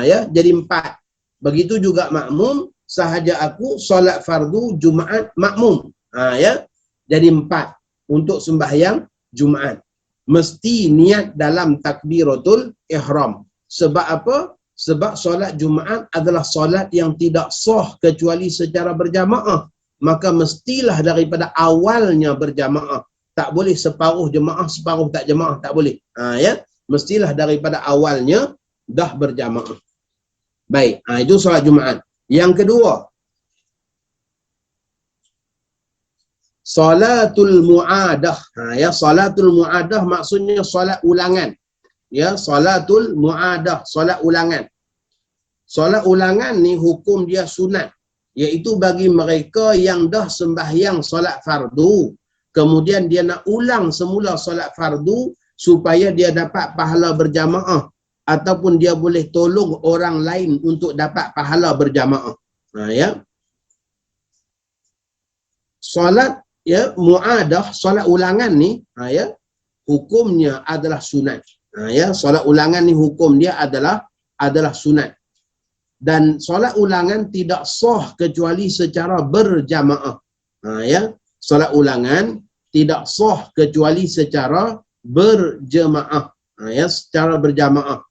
Ya, jadi 4. Begitu juga makmum. Sahaja aku, solat fardu, Jumaat, makmum. Ya, jadi 4. Untuk sembahyang Jumaat. Mesti niat dalam takbiratul ihram. Sebab apa? Sebab solat Jumaat adalah solat yang tidak sah kecuali secara berjamaah. Maka mestilah daripada awalnya berjamaah. Tak boleh separuh jemaah, separuh tak jemaah. Tak boleh. Ya? Mestilah daripada awalnya dah berjamaah. Baik. Itu solat Jumaat. Yang kedua, salatul mu'adah. Ya, salatul mu'adah maksudnya solat ulangan. Ya, salatul mu'adah, solat ulangan. Solat ulangan ni hukum dia sunat, iaitu bagi mereka yang dah sembahyang solat fardu, kemudian dia nak ulang semula solat fardu supaya dia dapat pahala berjamaah, ataupun dia boleh tolong orang lain untuk dapat pahala berjamaah. Ya. Solat ya muadah, solat ulangan ni ya hukumnya adalah sunat. Ya, solat ulangan ni hukum dia adalah sunat. Dan solat ulangan tidak sah kecuali secara berjamaah. Ya, solat ulangan tidak sah kecuali secara berjamaah. Ya, secara berjamaah.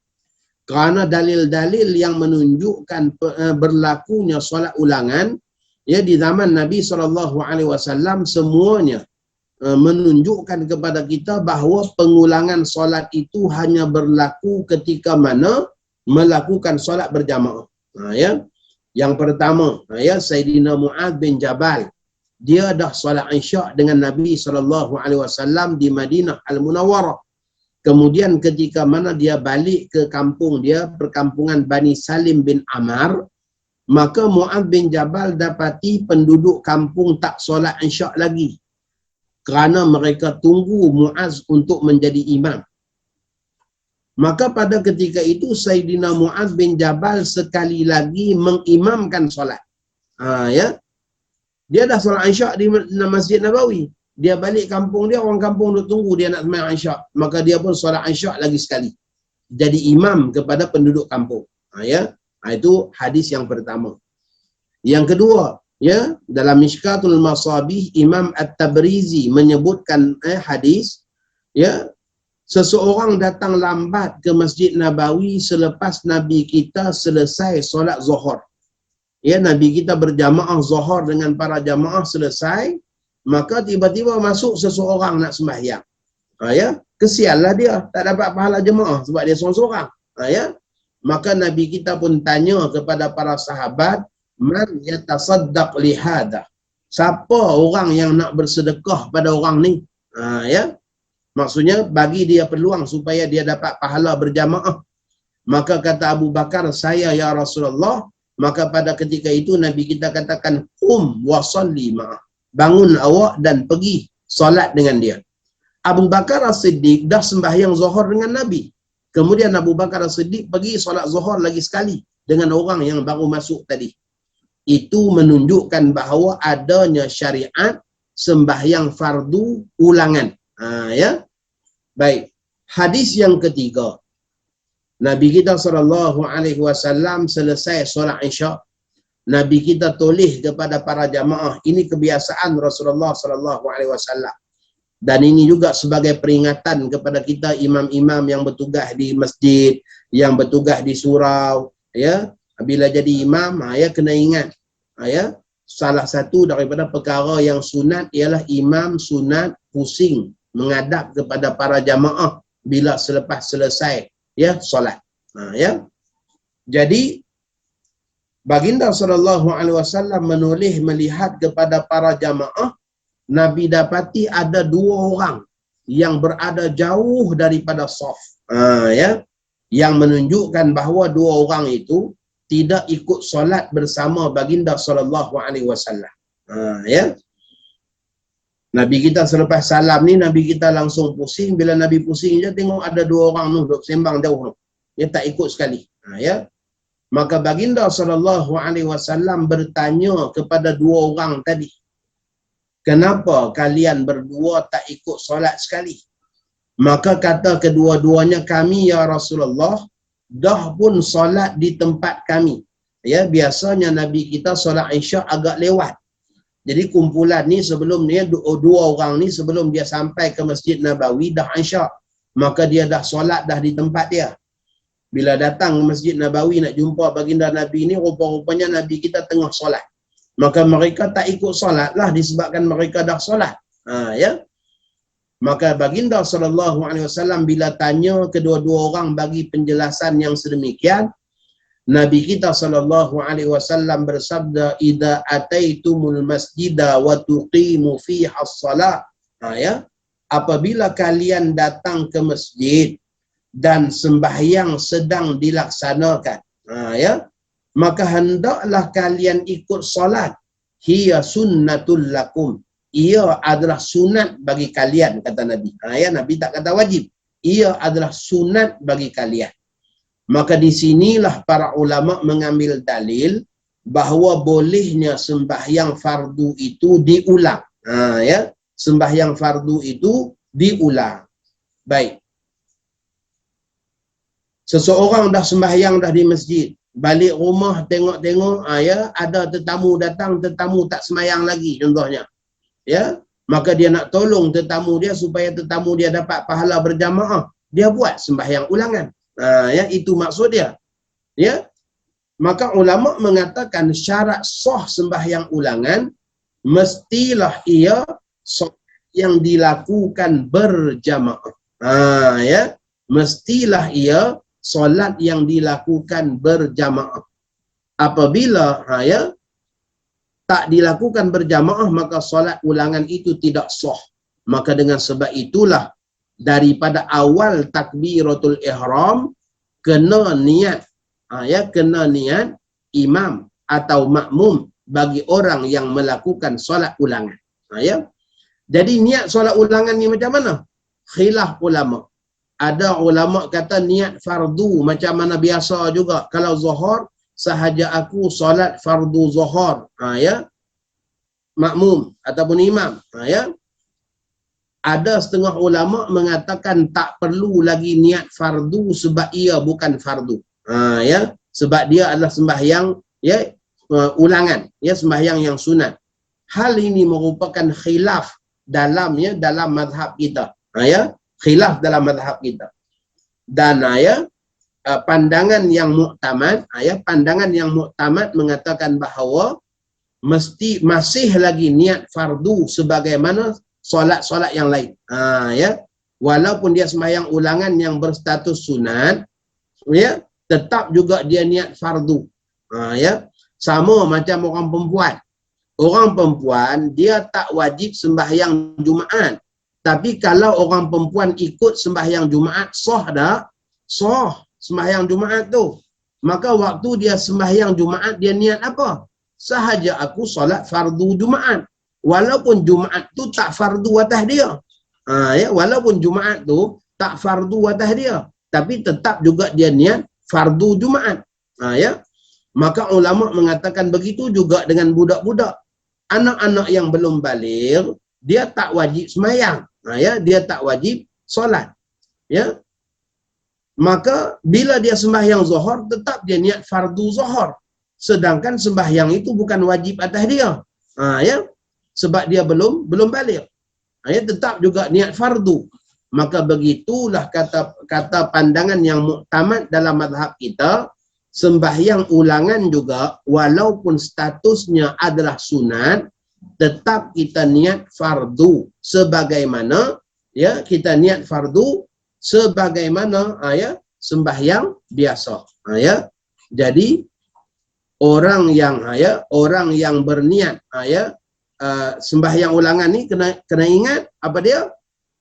Kerana dalil-dalil yang menunjukkan berlakunya solat ulangan ya di zaman Nabi SAW semuanya menunjukkan kepada kita bahawa pengulangan solat itu hanya berlaku ketika mana melakukan solat berjamaah. Ya. Yang pertama, ya, Sayyidina Mu'adz bin Jabal, dia dah solat Isyak dengan Nabi SAW di Madinah Al-Munawwarah. Kemudian ketika mana dia balik ke kampung dia, perkampungan Bani Salim bin Amar, maka Mu'adz bin Jabal dapati penduduk kampung tak solat Isyak lagi. Kerana mereka tunggu Mu'adz untuk menjadi imam. Maka pada ketika itu Sayyidina Mu'adz bin Jabal sekali lagi mengimamkan solat. Ya. Dia dah solat Isyak di Masjid Nabawi. Dia balik kampung dia, orang kampung duk tunggu dia nak sembahyang Isyak. Maka dia pun solat Isyak lagi sekali. Jadi imam kepada penduduk kampung. Ya. Itu hadis yang pertama. Yang kedua, ya, dalam Mishkatul Masabih Imam At-Tabrizi menyebutkan hadis, ya, seseorang datang lambat ke Masjid Nabawi selepas Nabi kita selesai solat Zuhur. Ya, Nabi kita berjamaah Zuhur dengan para jamaah selesai, maka tiba-tiba masuk seseorang nak sembahyang. Ya, kesianlah dia, tak dapat pahala jemaah sebab dia seorang-seorang. Ya. Maka Nabi kita pun tanya kepada para sahabat, man yatasaddaq li hada? Siapa orang yang nak bersedekah pada orang ni? Ya. Maksudnya bagi dia peluang supaya dia dapat pahala berjamaah. Maka kata Abu Bakar, saya ya Rasulullah. Maka pada ketika itu Nabi kita katakan, qum wa salli ma'ah. Bangun awak dan pergi solat dengan dia. Abu Bakar As-Siddiq dah sembahyang Zuhur dengan Nabi. Kemudian Abu Bakar As-Siddiq pergi solat Zuhur lagi sekali dengan orang yang baru masuk tadi. Itu menunjukkan bahawa adanya syariat sembahyang fardu ulangan. Ya. Baik. Hadis yang ketiga. Nabi kita SAW selesai solat Isya, Nabi kita tulis kepada para jamaah, ini kebiasaan Rasulullah SAW. Dan ini juga sebagai peringatan kepada kita imam-imam yang bertugas di masjid, yang bertugas di surau, ya. Bila jadi imam, ya kena ingat, ya, salah satu daripada perkara yang sunat ialah imam sunat pusing menghadap kepada para jamaah bila selepas selesai, ya, solat. Ya. Jadi baginda SAW menulis melihat kepada para jamaah, Nabi dapati ada dua orang yang berada jauh daripada saf. Ya, yang menunjukkan bahawa dua orang itu tidak ikut solat bersama baginda SAW. Ya. Nabi kita selepas salam ni, Nabi kita langsung pusing. Bila Nabi pusing je, tengok ada dua orang tu duduk sembang jauh tu. Dia tak ikut sekali. Ya. Maka baginda SAW bertanya kepada dua orang tadi, kenapa kalian berdua tak ikut solat sekali? Maka kata kedua-duanya, kami ya Rasulullah dah pun solat di tempat kami. Ya, biasanya Nabi kita solat Isya agak lewat. Jadi kumpulan ni sebelum ni, dua orang ni sebelum dia sampai ke Masjid Nabawi dah Isya. Maka dia dah solat dah di tempat dia. Bila datang ke Masjid Nabawi nak jumpa baginda Nabi ni, rupa-rupanya Nabi kita tengah solat. Maka mereka tak ikut solat lah disebabkan mereka dah solat. Ya. Maka baginda SAW bila tanya kedua-dua orang bagi penjelasan yang sedemikian, Nabi kita SAW bersabda, idza ataitumul masjida wa tuqimu fiha as-salah. Ya. Apabila kalian datang ke masjid dan sembahyang sedang dilaksanakan, ya, maka hendaklah kalian ikut solat. Hiya sunnatul lakum. Ia adalah sunat bagi kalian, kata Nabi. Ya, Nabi tak kata wajib. Ia adalah sunat bagi kalian. Maka di sinilah para ulama mengambil dalil bahawa bolehnya sembahyang fardu itu diulang. Ya, sembahyang fardu itu diulang. Baik. Seseorang dah sembahyang dah di masjid, balik rumah tengok-tengok, ya, ada tetamu datang, tetamu tak sembahyang lagi contohnya. Ya, maka dia nak tolong tetamu dia supaya tetamu dia dapat pahala berjamaah. Dia buat sembahyang ulangan. Ya, itu maksud dia. Ya. Maka ulama mengatakan syarat sah sembahyang ulangan mestilah ia solat yang dilakukan berjamaah. Ya, mestilah ia solat yang dilakukan berjamaah. Apabila ya tak dilakukan berjamaah, maka solat ulangan itu tidak sah. Maka dengan sebab itulah daripada awal takbiratul ihram kena niat, ya, kena niat imam atau makmum bagi orang yang melakukan solat ulangan. Ya. Jadi niat solat ulangan ni macam mana? Khilaf ulama. Ada ulama kata niat fardu macam mana biasa juga. Kalau zuhur, sahaja aku solat fardu zuhur, ya, makmum ataupun imam. Ya. Ada setengah ulama mengatakan tak perlu lagi niat fardu sebab ia bukan fardu. Ya, sebab dia adalah sembahyang, ya, ulangan, ya, sembahyang yang sunat. Hal ini merupakan khilaf dalam, ya, dalam mazhab kita. Ya, khilaf dalam mazhab kita. Dan ya, pandangan yang muktamad, ya, pandangan yang muktamad mengatakan bahawa mesti masih lagi niat fardu sebagaimana solat-solat yang lain. Ya, walaupun dia sembahyang ulangan yang berstatus sunat, ya, tetap juga dia niat fardu. Ya, sama macam orang perempuan. Orang perempuan dia tak wajib sembahyang Jumaat. Tapi kalau orang perempuan ikut sembahyang Jumaat, sah tak? Sah sembahyang Jumaat tu. Maka waktu dia sembahyang Jumaat, dia niat apa? Sahaja aku solat fardu Jumaat. Walaupun Jumaat tu tak fardu atas dia. Ya, walaupun Jumaat tu tak fardu atas dia, tapi tetap juga dia niat fardu Jumaat. Ya, maka ulama mengatakan begitu juga dengan budak-budak. Anak-anak yang belum baligh, dia tak wajib semayang. Ya, dia tak wajib solat. Ya, maka bila dia sembahyang zuhur, tetap dia niat fardu zuhur. Sedangkan sembahyang itu bukan wajib atas dia. Ya, sebab dia belum baligh. Ya, tetap juga niat fardu. Maka begitulah kata pandangan yang muktamad dalam mazhab kita, sembahyang ulangan juga walaupun statusnya adalah sunat, tetap kita niat fardu sebagaimana ya kita niat fardu sebagaimana ya sembahyang biasa. Ya. Jadi orang yang berniat sembahyang ulangan ni kena ingat apa dia?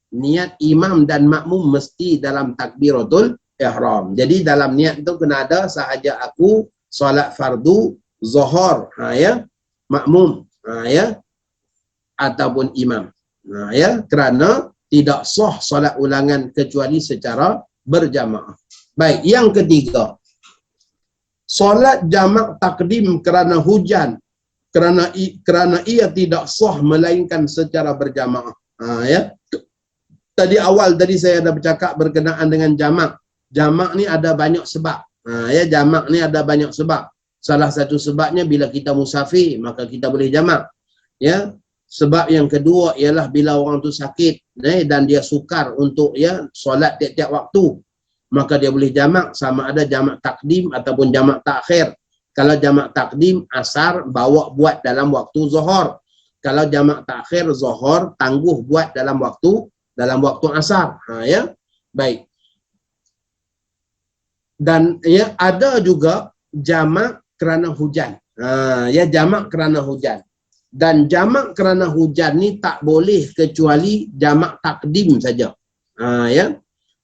Niat imam dan makmum mesti dalam takbiratul ihram. Jadi dalam niat tu kena ada sahaja aku solat fardu zuhur, ya, makmum, ya, ataupun imam. Ya, kerana tidak sah solat ulangan kecuali secara berjamaah. Baik, yang ketiga, solat jamak takdim kerana hujan, kerana ia tidak sah melainkan secara berjamaah. Ya. Tadi saya ada bercakap berkenaan dengan jamak. Jamak ni ada banyak sebab. Ya, jamak ni ada banyak sebab. Salah satu sebabnya bila kita musafir, maka kita boleh jamak. Ya. Sebab yang kedua ialah bila orang tu sakit dan dia sukar untuk ya solat tiap-tiap waktu, maka dia boleh jamak, sama ada jamak takdim ataupun jamak takhir. Kalau jamak takdim, asar bawa buat dalam waktu zuhur. Kalau jamak takhir, zuhur tangguh buat dalam waktu asar. Ya. Baik. Dan ya ada juga jamak kerana hujan. Ya, jamak kerana hujan. Dan jamak kerana hujan ni tak boleh kecuali jamak takdim saja. Ya.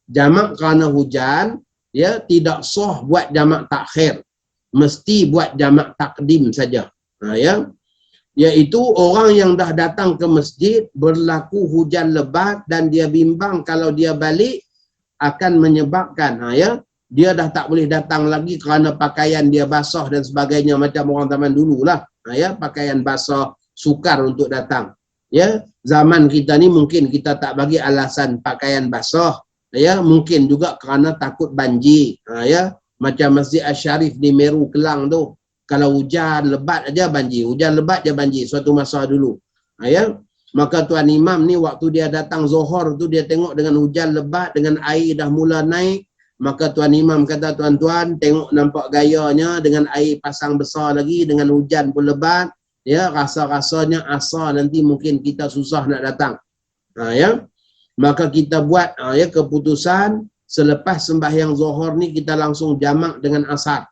Jamak kerana hujan ya tidak sah buat jamak takhir. Mesti buat jamak takdim saja. Ya. Iaitu orang yang dah datang ke masjid berlaku hujan lebat dan dia bimbang kalau dia balik akan menyebabkan ya dia dah tak boleh datang lagi kerana pakaian dia basah dan sebagainya, macam orang zaman dululah. Ya, pakaian basah, sukar untuk datang. Ya, zaman kita ni mungkin kita tak bagi alasan pakaian basah. Ya, mungkin juga kerana takut banjir. Ya, macam Masjid Asy-Syarif di Meru Kelang tu. Kalau hujan lebat aja banjir, hujan lebat aja banjir suatu masa dulu. Ya, maka tuan imam ni waktu dia datang zuhur tu dia tengok dengan hujan lebat, dengan air dah mula naik, maka tuan imam kata, tuan-tuan tengok nampak gayanya dengan air pasang besar lagi, dengan hujan pun lebat, ya, rasa-rasanya asar nanti mungkin kita susah nak datang. Ya, maka kita buat ya keputusan selepas sembahyang zuhur ni kita langsung jamak dengan asar.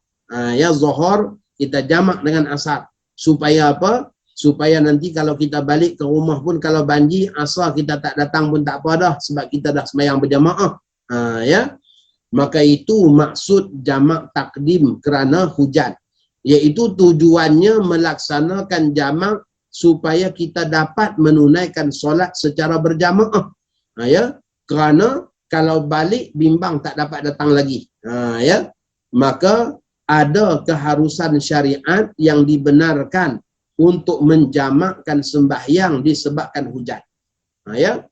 Ya, zuhur kita jamak dengan asar. Supaya apa? Supaya nanti kalau kita balik ke rumah pun kalau banjir, asar kita tak datang pun tak apa dah, sebab kita dah sembahyang berjamaah. Ya. Maka itu maksud jamak takdim kerana hujan. Iaitu tujuannya melaksanakan jamak supaya kita dapat menunaikan solat secara berjamaah. Ya. Kerana kalau balik bimbang tak dapat datang lagi. Ya. Maka ada keharusan syariat yang dibenarkan untuk menjamakkan sembahyang disebabkan hujan. Ya.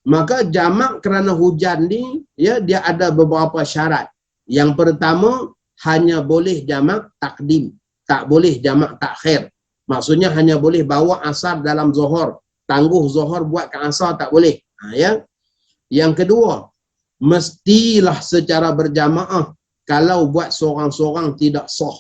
Maka jamak kerana hujan ni ya dia ada beberapa syarat. Yang pertama, hanya boleh jamak takdim, tak boleh jamak takhir. Maksudnya hanya boleh bawa asar dalam zuhur, tangguh zuhur buat ke asar tak boleh. Ya. Yang kedua, mestilah secara berjamaah. Kalau buat seorang-seorang tidak sah.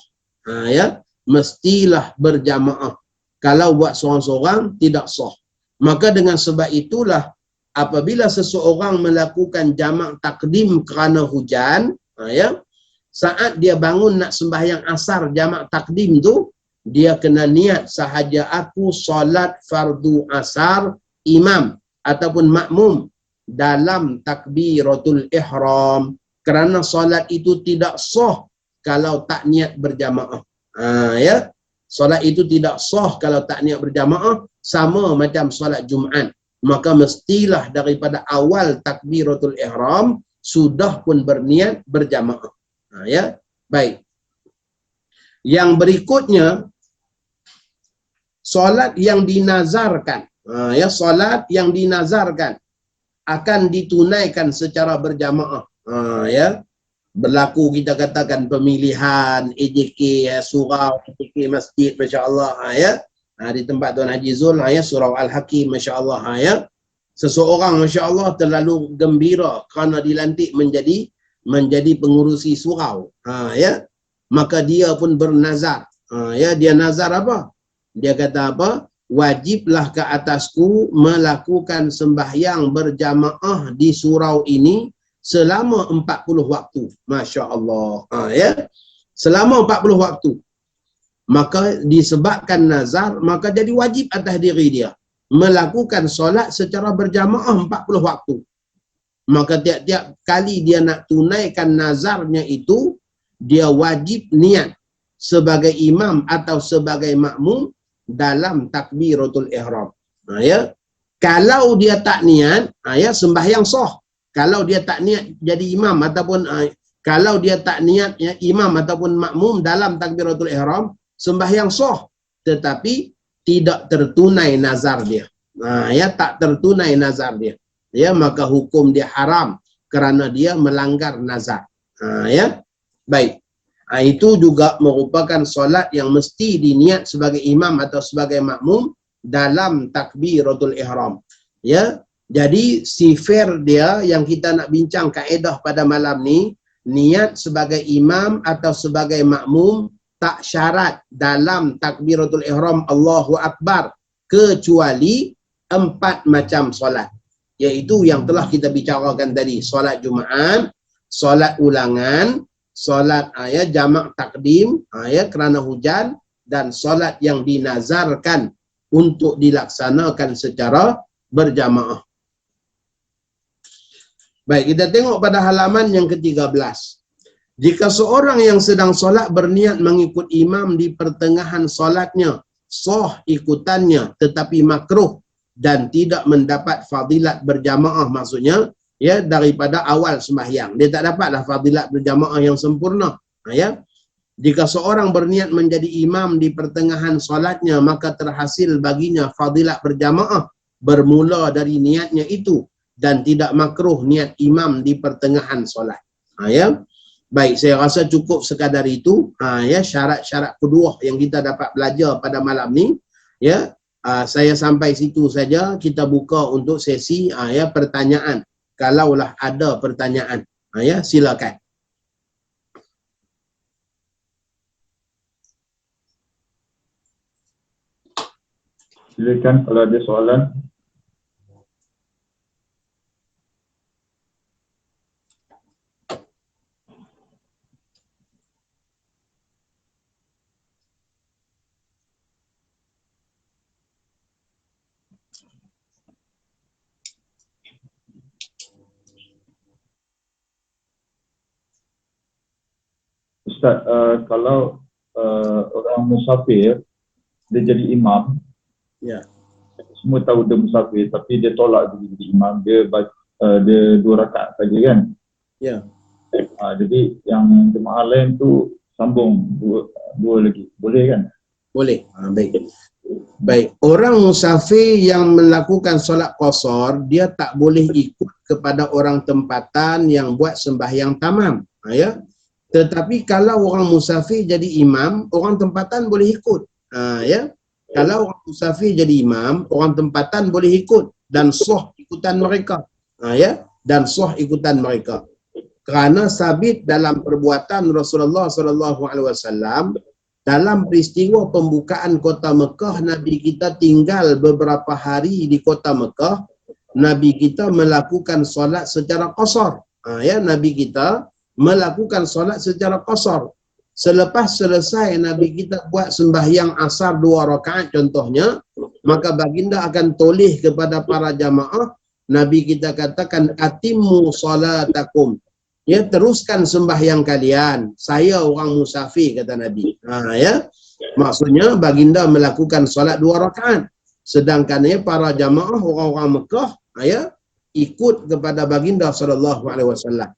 Ya, mestilah berjamaah. Kalau buat seorang-seorang tidak sah. Maka dengan sebab itulah apabila seseorang melakukan jamak takdim kerana hujan, ya, saat dia bangun nak sembahyang asar jamak takdim tu, dia kena niat sahaja aku solat fardu asar imam ataupun makmum dalam takbiratul ihram. Kerana solat itu tidak sah kalau tak niat berjamaah. Ya, solat itu tidak sah kalau tak niat berjamaah, sama macam solat Jumaat. maka mestilah daripada awal takbiratul ihram sudah pun berniat berjamaah. Ya, baik. Yang berikutnya, solat yang dinazarkan. Ya, solat yang dinazarkan akan ditunaikan secara berjamaah. Ya, berlaku kita katakan pemilihan AJK, surau AJK masjid, masya-Allah, ya. Di tempat Tuan Haji Zul, ya, surau Al-Hakim, masya-Allah, ya. Seseorang masya-Allah terlalu gembira kerana dilantik menjadi pengurusi surau, ya. Maka dia pun bernazar. Ya, dia nazar apa? Dia kata apa? Wajiblah ke atasku melakukan sembahyang berjamaah di surau ini selama 40 waktu. Masya Allah. Ya. Selama 40 waktu. Maka disebabkan nazar, maka jadi wajib atas diri dia melakukan solat secara berjamaah 40 waktu. Maka tiap-tiap kali dia nak tunaikan nazarnya itu, dia wajib niat sebagai imam atau sebagai makmum dalam takbiratul ihram. Ya. Kalau dia tak niat, ya, sembahyang sah. Kalau dia tak niat jadi imam ataupun kalau dia tak niat ya, imam ataupun makmum dalam takbiratul ihram, sembahyang sah, tetapi tidak tertunai nazar dia. Ya, tak tertunai nazar dia. Ya, maka hukum dia haram kerana dia melanggar nazar. Ya. Baik. Itu juga merupakan solat yang mesti diniat sebagai imam atau sebagai makmum dalam takbiratul ihram. Ya. Jadi sifir dia yang kita nak bincang kaedah pada malam ni, niat sebagai imam atau sebagai makmum tak syarat dalam takbiratul ihram Allahu Akbar kecuali 4 macam solat. Iaitu yang telah kita bicarakan tadi, solat Jumaat, solat ulangan, solat jamak takdim kerana hujan, dan solat yang dinazarkan untuk dilaksanakan secara berjamaah. Baik, kita tengok pada halaman yang ke-13. Jika seorang yang sedang solat berniat mengikut imam di pertengahan solatnya, sah ikutannya tetapi makruh dan tidak mendapat fadilat berjamaah, maksudnya ya daripada awal sembahyang dia tak dapatlah fadilat berjamaah yang sempurna. Ya, jika seorang berniat menjadi imam di pertengahan solatnya, maka terhasil baginya fadilat berjamaah bermula dari niatnya itu, dan tidak makruh niat imam di pertengahan solat. Ya, baik, saya rasa cukup sekadar itu. Ya, syarat-syarat kedua yang kita dapat belajar pada malam ni. Ya, saya sampai situ saja. Kita buka untuk sesi ya pertanyaan. Kalaulah ada pertanyaan, ya, silakan. Silakan kalau ada soalan. Ustaz, kalau orang musafir dia jadi imam, Ya. semua tahu dia musafir tapi dia tolak jadi imam, dia 2 rakaat saja kan. Ya. Jadi yang jemaah lain tu sambung dua lagi, boleh kan? Boleh. Baik. Baik, orang musafir yang melakukan solat qasar, dia tak boleh ikut kepada orang tempatan yang buat sembahyang tamam. Ya. Tetapi kalau orang musafir jadi imam, orang tempatan boleh ikut. Ya. Kalau orang musafir jadi imam, orang tempatan boleh ikut dan sah ikutan mereka. Ya, dan sah ikutan mereka. Kerana sabit dalam perbuatan Rasulullah SAW dalam peristiwa pembukaan kota Mekah, Nabi kita tinggal beberapa hari di kota Mekah, Nabi kita melakukan solat secara qasar. Ya, Nabi kita melakukan solat secara qasar. Selepas selesai Nabi kita buat sembahyang asar 2 rakaat contohnya, maka baginda akan toleh kepada para jamaah. Nabi kita katakan, atimmu salatakum. Ya, teruskan sembahyang kalian. Saya orang musafir, kata Nabi. Ya, maksudnya baginda melakukan solat 2 rakaat. Sedangkan para jamaah orang-orang Mekah ikut kepada baginda sallallahu alaihi wasallam.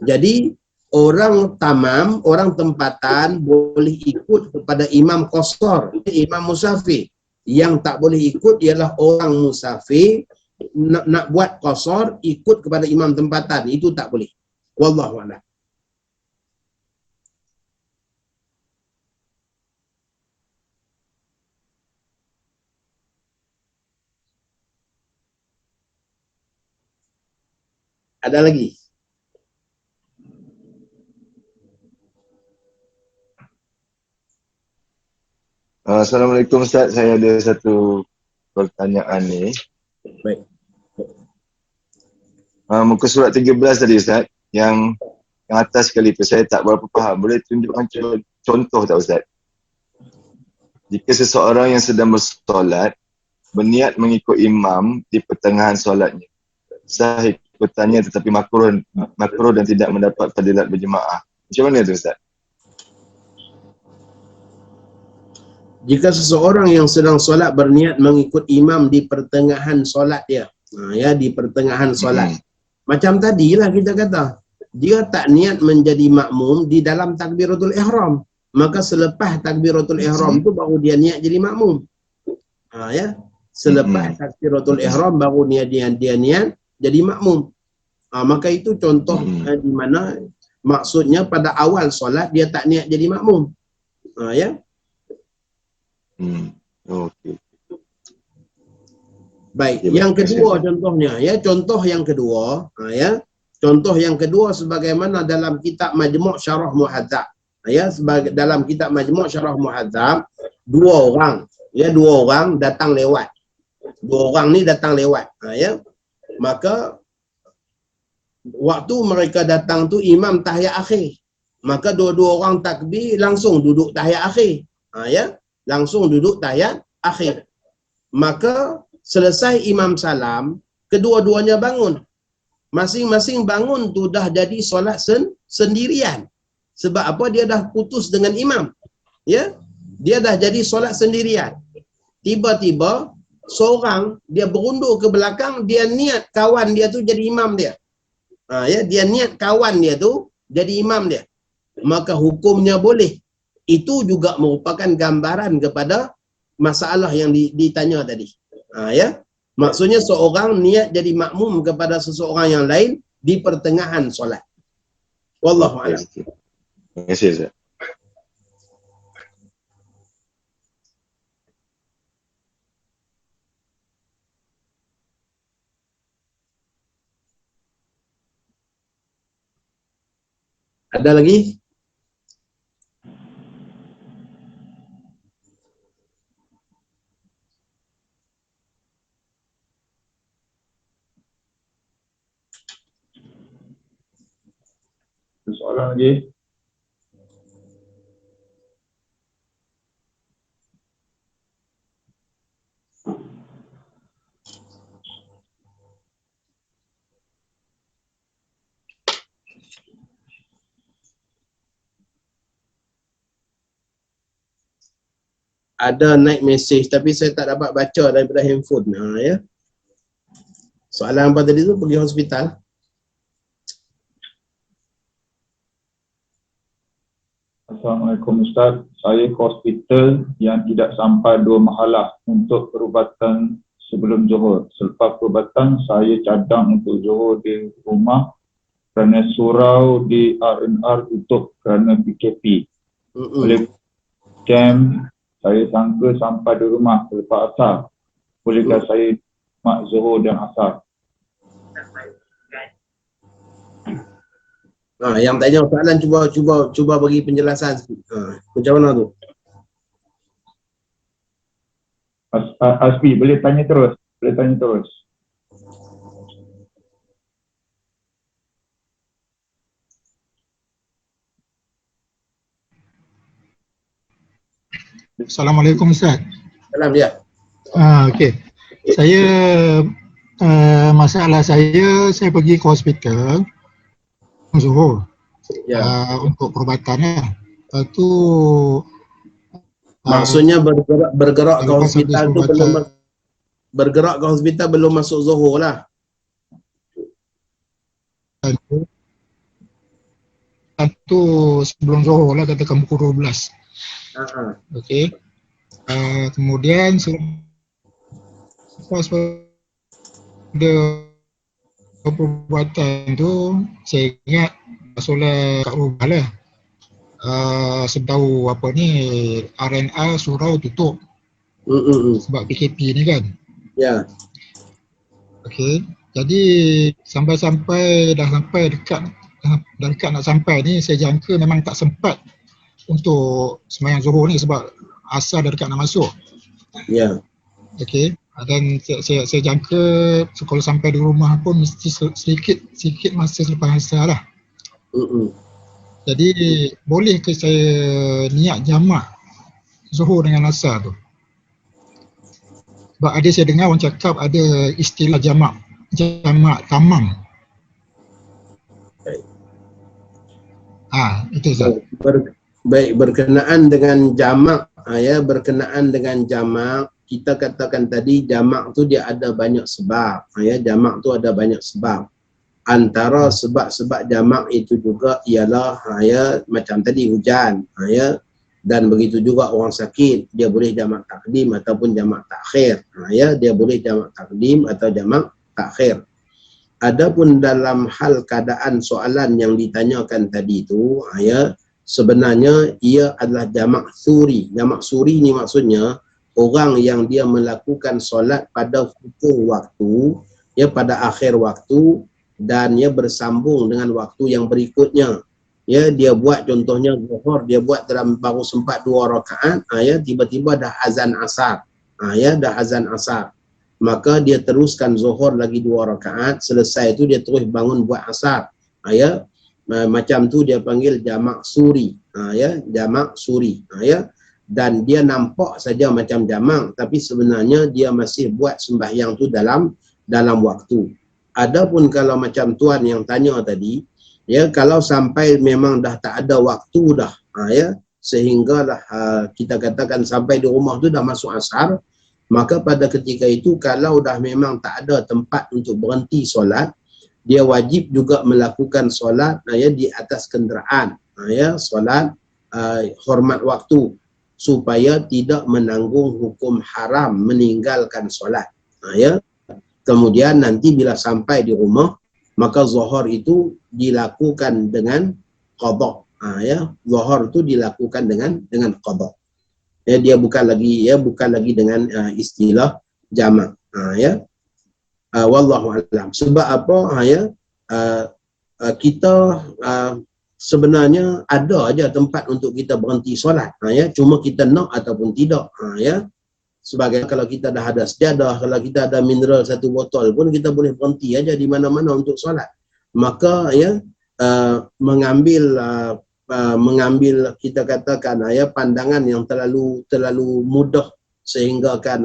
Jadi orang tamam, orang tempatan boleh ikut kepada imam qasar, imam musafir. Yang tak boleh ikut ialah orang musafir nak buat qasar ikut kepada imam tempatan, itu tak boleh. Wallahu a'lam. Ada lagi? Assalamualaikum Ustaz, saya ada satu pertanyaan ni. Baik. Muka surat 13 tadi Ustaz, yang atas sekali tu saya tak berapa faham. Boleh tunjukkan contoh tak Ustaz? Jika seseorang yang sedang bersolat berniat mengikut imam di pertengahan solatnya, sah ikutannya tetapi makruh dan tidak mendapat fadilat berjemaah. Macam mana tu Ustaz? Jika seseorang yang sedang solat berniat mengikut imam di pertengahan solat dia, di pertengahan solat. Macam tadilah kita kata, dia tak niat menjadi makmum di dalam takbiratul ihram. Maka selepas takbiratul ihram tu baru dia niat jadi makmum. Selepas takbiratul ihram baru dia niat jadi makmum. Maka itu contoh di mana maksudnya pada awal solat dia tak niat jadi makmum. Okey. Baik, Ya, yang kedua contohnya, contoh yang kedua, contoh yang kedua sebagaimana dalam kitab Majmu' Syarah Muhadzab. Sebagai dalam kitab Majmu' Syarah Muhadzab, dua orang datang lewat. Dua orang ni datang lewat. Maka waktu mereka datang tu imam tahiyat akhir. Maka dua-dua orang takbir langsung duduk tahiyat akhir. Langsung duduk tahiyat akhir. Maka selesai imam salam, kedua-duanya bangun. Masing-masing bangun tu dah jadi solat sendirian. Sebab apa? Dia dah putus dengan imam. Dia dah jadi solat sendirian. Tiba-tiba seorang dia berundur ke belakang, dia niat kawan dia tu jadi imam dia. Dia niat kawan dia tu jadi imam dia. Maka hukumnya boleh. Itu juga merupakan gambaran kepada masalah yang ditanya tadi. Maksudnya seorang niat jadi makmum kepada seseorang yang lain di pertengahan solat. Wallahu a'lam. Terima kasih Ustaz. Ada lagi? Soalan lagi. Ada naik mesej tapi saya tak dapat baca daripada handphone. Soalan apa tadi tu? Pergi hospital? Assalamualaikum Ustaz. Saya ke hospital yang tidak sampai 2 mahalah untuk perubatan sebelum Zuhur. Selepas perubatan, saya cadang untuk Zuhur di rumah kerana surau di R&R tutup kerana PKP. Oleh camp, saya sangka sampai di rumah selepas asar. Bolehkah saya mak Zuhur dan asar? Yang tanya soalan cuba bagi penjelasan sikit. Macam mana tu? Asfi, boleh tanya terus. Assalamualaikum Ustaz. Salam dia. Okey. Saya masalah saya pergi ke hospital Zuhur untuk perubatan. Lepas tu maksudnya bergerak ke hospital tu bergerak ke hospital belum masuk Zuhur lah. Satu sebelum Zuhur lah, katakan pukul 12. Okey. Kemudian selepas pada perbuatan tu, saya ingat solat kat rumah lah. Sebab apa ni, RNA surau tutup sebab PKP ni kan. Ya. Okey. Jadi sampai dekat nak sampai ni, saya jangka memang tak sempat untuk sembahyang Zuhur ni sebab asar dah dekat nak masuk. Ya. Okey. Dan saya jangka kalau sampai di rumah pun mesti sedikit masa selepas asar lah. Jadi boleh ke saya niat jamak Zuhur dengan asar tu? Sebab ada saya dengar orang cakap ada istilah jamak tamam. Itu Ustaz. Baik, berkenaan dengan jamak, berkenaan dengan jamak, kita katakan tadi jamak tu dia ada banyak sebab. Jamak tu ada banyak sebab. Antara sebab-sebab jamak itu juga ialah macam tadi hujan, dan begitu juga orang sakit, dia boleh jamak takdim ataupun jamak takhir. Dia boleh jamak takdim atau jamak takhir. Adapun dalam hal keadaan soalan yang ditanyakan tadi tu, sebenarnya ia adalah jamak suri. Jamak suri ni maksudnya orang yang dia melakukan solat pada hujung waktu, pada akhir waktu, dan bersambung dengan waktu yang berikutnya. Dia buat contohnya Zuhur, dia buat dalam baru sempat 2 rakaat, tiba-tiba dah azan asar. Dah azan asar. Maka dia teruskan Zuhur lagi 2 rakaat, selesai tu dia terus bangun buat asar. Macam tu dia panggil jamak suri. Jamak suri. Dan dia nampak saja macam jamak, tapi sebenarnya dia masih buat sembahyang tu dalam waktu. Adapun kalau macam tuan yang tanya tadi, kalau sampai memang dah tak ada waktu dah, sehinggalah kita katakan sampai di rumah tu dah masuk asar, maka pada ketika itu kalau dah memang tak ada tempat untuk berhenti solat, dia wajib juga melakukan solat di atas kenderaan, solat hormat waktu, supaya tidak menanggung hukum haram meninggalkan solat. Kemudian nanti bila sampai di rumah, maka zuhur itu dilakukan dengan qada. Zuhur itu dilakukan dengan qada. Dia bukan lagi dengan istilah jamak. Wallahu a'lam. Sebab apa? Kita sebenarnya ada aja tempat untuk kita berhenti solat. Cuma kita nak ataupun tidak. Sebagai kalau kita dah ada sejadah, kalau kita ada mineral 1 botol pun kita boleh berhenti aja di mana-mana untuk solat. Maka mengambil kita katakan pandangan yang terlalu mudah sehingga kan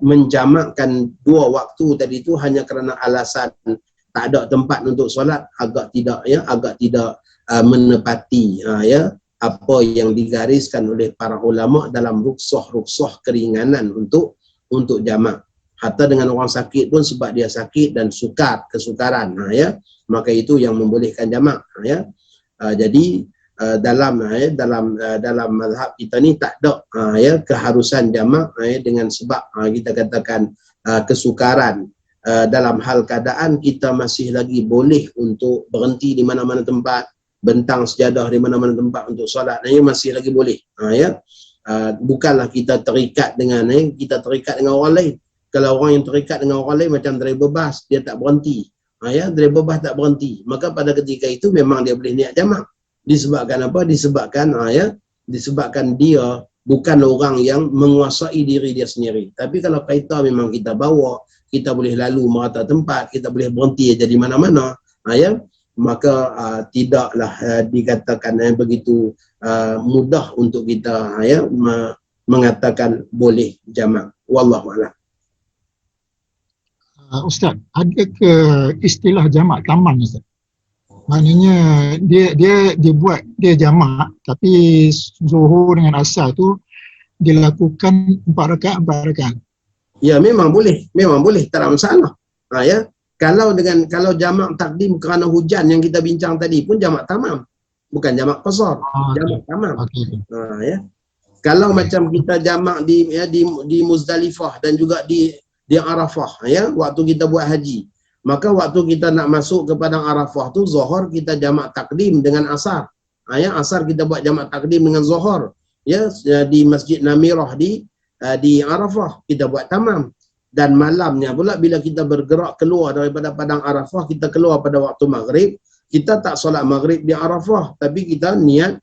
menjamakkan 2 waktu tadi itu hanya kerana alasan tak ada tempat untuk solat, agak tidak menepati apa yang digariskan oleh para ulama dalam rukhsah keringanan untuk jamak. Hatta dengan orang sakit pun sebab dia sakit dan kesukaran, maka itu yang membolehkan jamak. Jadi dalam mazhab kita ni tak ada keharusan jamak dengan sebab kita katakan kesukaran. Dalam hal keadaan kita masih lagi boleh untuk berhenti di mana-mana tempat, bentang sejadah di mana-mana tempat untuk solat, masih lagi boleh. Bukanlah kita terikat dengan orang lain. Kalau orang yang terikat dengan orang lain macam driver bas, dia tak berhenti. Driver bas tak berhenti, maka pada ketika itu memang dia boleh niat jamak. Disebabkan apa? Disebabkan dia bukan orang yang menguasai diri dia sendiri. Tapi kalau kereta memang kita bawa, kita boleh lalu merata tempat, kita boleh berhenti aja di mana-mana, maka tidaklah dikatakan begitu mudah untuk kita mengatakan boleh jamak. Wallahu a'lam. Ustaz, ada ke istilah jamak taman Ustaz? Maknanya dia buat dia jamak, tapi zuhur dengan asar tu dilakukan 4 rakaat. Ya memang boleh, tak ada masalah. Ya. Kalau jamak takdim kerana hujan yang kita bincang tadi pun jamak tamam. Bukan jamak qasar, jamak tamam. Ya. Kalau macam kita jamak di Muzdalifah dan juga di Arafah, ya, waktu kita buat haji. Maka waktu kita nak masuk ke padang Arafah tu, Zuhur kita jamak takdim dengan asar. Ya, asar kita buat jamak takdim dengan Zuhur. Ya, di Masjid Namirah di Arafah kita buat tamam. Dan malamnya pula bila kita bergerak keluar daripada padang Arafah, kita keluar pada waktu maghrib, kita tak solat maghrib di Arafah, tapi kita niat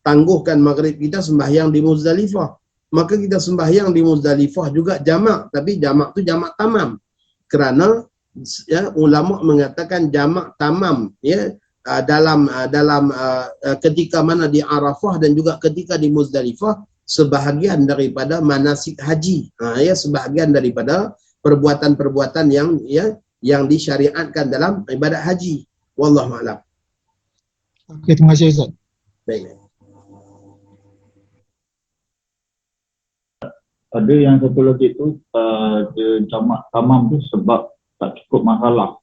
tangguhkan maghrib kita sembahyang di Muzdalifah. Maka kita sembahyang di Muzdalifah juga jamak, tapi jamak tu jamak tamam. Kerana ya, ulama mengatakan jamak tamam ya dalam ketika mana di Arafah dan juga ketika di Muzdalifah sebahagian daripada manasik haji. Ya, sebahagian daripada perbuatan-perbuatan yang disyariatkan dalam ibadat haji. Wallahu a'lam. Okey, terima kasih Ustaz. Baik. Ada yang satu lagi tu dia jamak tamam tu sebab tak cukup masalah.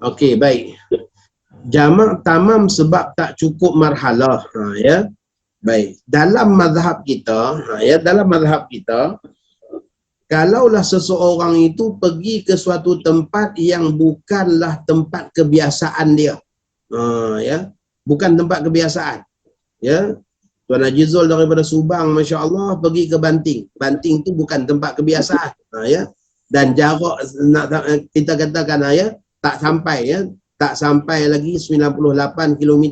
Okey, baik. Jamak tamam sebab tak cukup marhalah. Ya. Baik. Dalam mazhab kita, kalaulah seseorang itu pergi ke suatu tempat yang bukanlah tempat kebiasaan dia. Ya, bukan tempat kebiasaan. Ya. Tuan Haji Zul daripada Subang, masya-Allah, pergi ke Banting. Banting tu bukan tempat kebiasaan. Ya. Dan jarak kita katakan ya, tak sampai lagi 98 km.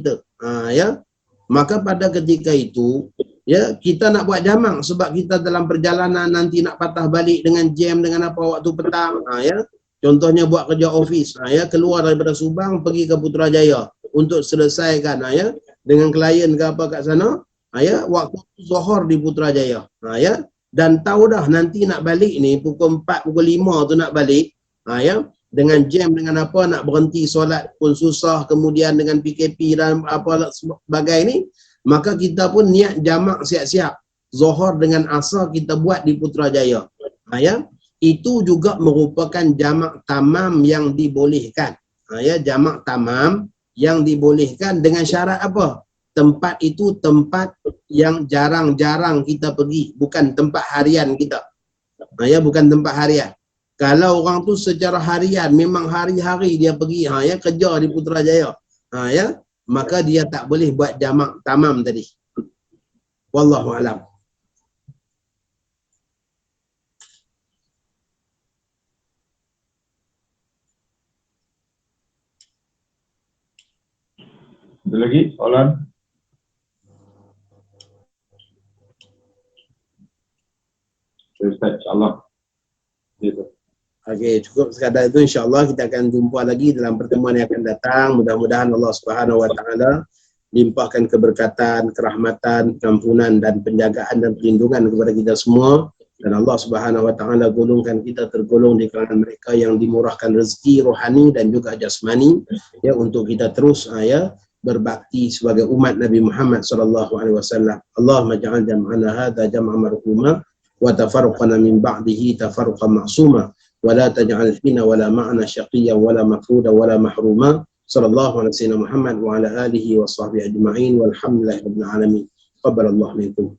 Ya. Maka pada ketika itu ya, kita nak buat jamak sebab kita dalam perjalanan nanti nak patah balik dengan jam dengan apa waktu petang. Ya. Contohnya buat kerja office, ya, keluar daripada Subang pergi ke Putrajaya untuk selesaikan ya dengan klien ke apa kat sana. Ya, waktu Zuhur di Putrajaya. Ya. Dan tahu dah nanti nak balik ni pukul 4, pukul 5 tu nak balik. Ya. Dengan jam dengan apa nak berhenti solat pun susah, kemudian dengan PKP dan apa sebagai ni, maka kita pun niat jamak siap-siap. Zuhur dengan asar kita buat di Putrajaya. Ya. Itu juga merupakan jamak tamam yang dibolehkan. Ya, jamak tamam yang dibolehkan dengan syarat apa? Tempat itu tempat yang jarang-jarang kita pergi, bukan tempat harian kita. Ya, bukan tempat harian. Kalau orang tu secara harian memang hari-hari dia pergi ya kerja di Putrajaya, ya, maka dia tak boleh buat jamak tamam tadi. Wallahu a'lam. Ada lagi soalan? Ustaz, insyaAllah. Okey, cukup sekadar itu, insya-Allah kita akan jumpa lagi dalam pertemuan yang akan datang. Mudah-mudahan Allah Subhanahu wa taala limpahkan keberkatan, kerahmatan, keampunan dan penjagaan dan perlindungan kepada kita semua, dan Allah Subhanahu wa taala golongkan kita tergolong di kalangan mereka yang dimurahkan rezeki rohani dan juga jasmani ya, untuk kita terus ya berbakti sebagai umat Nabi Muhammad sallallahu alaihi wasallam. Allahumma ja'al jam'ana hadza jam'an marhuma wa tafarraqana min ba'dihi tafarruqan ma'suma wa la taj'al fina wa la ma'ana syaqiyyan wa la mafruda wa la mahruma. Sallallahu alaihi wasallam Muhammad wa ala alihi wa sahbihi ajma'in walhamdulillahi rabbil alamin. Qabbalallahu minkum.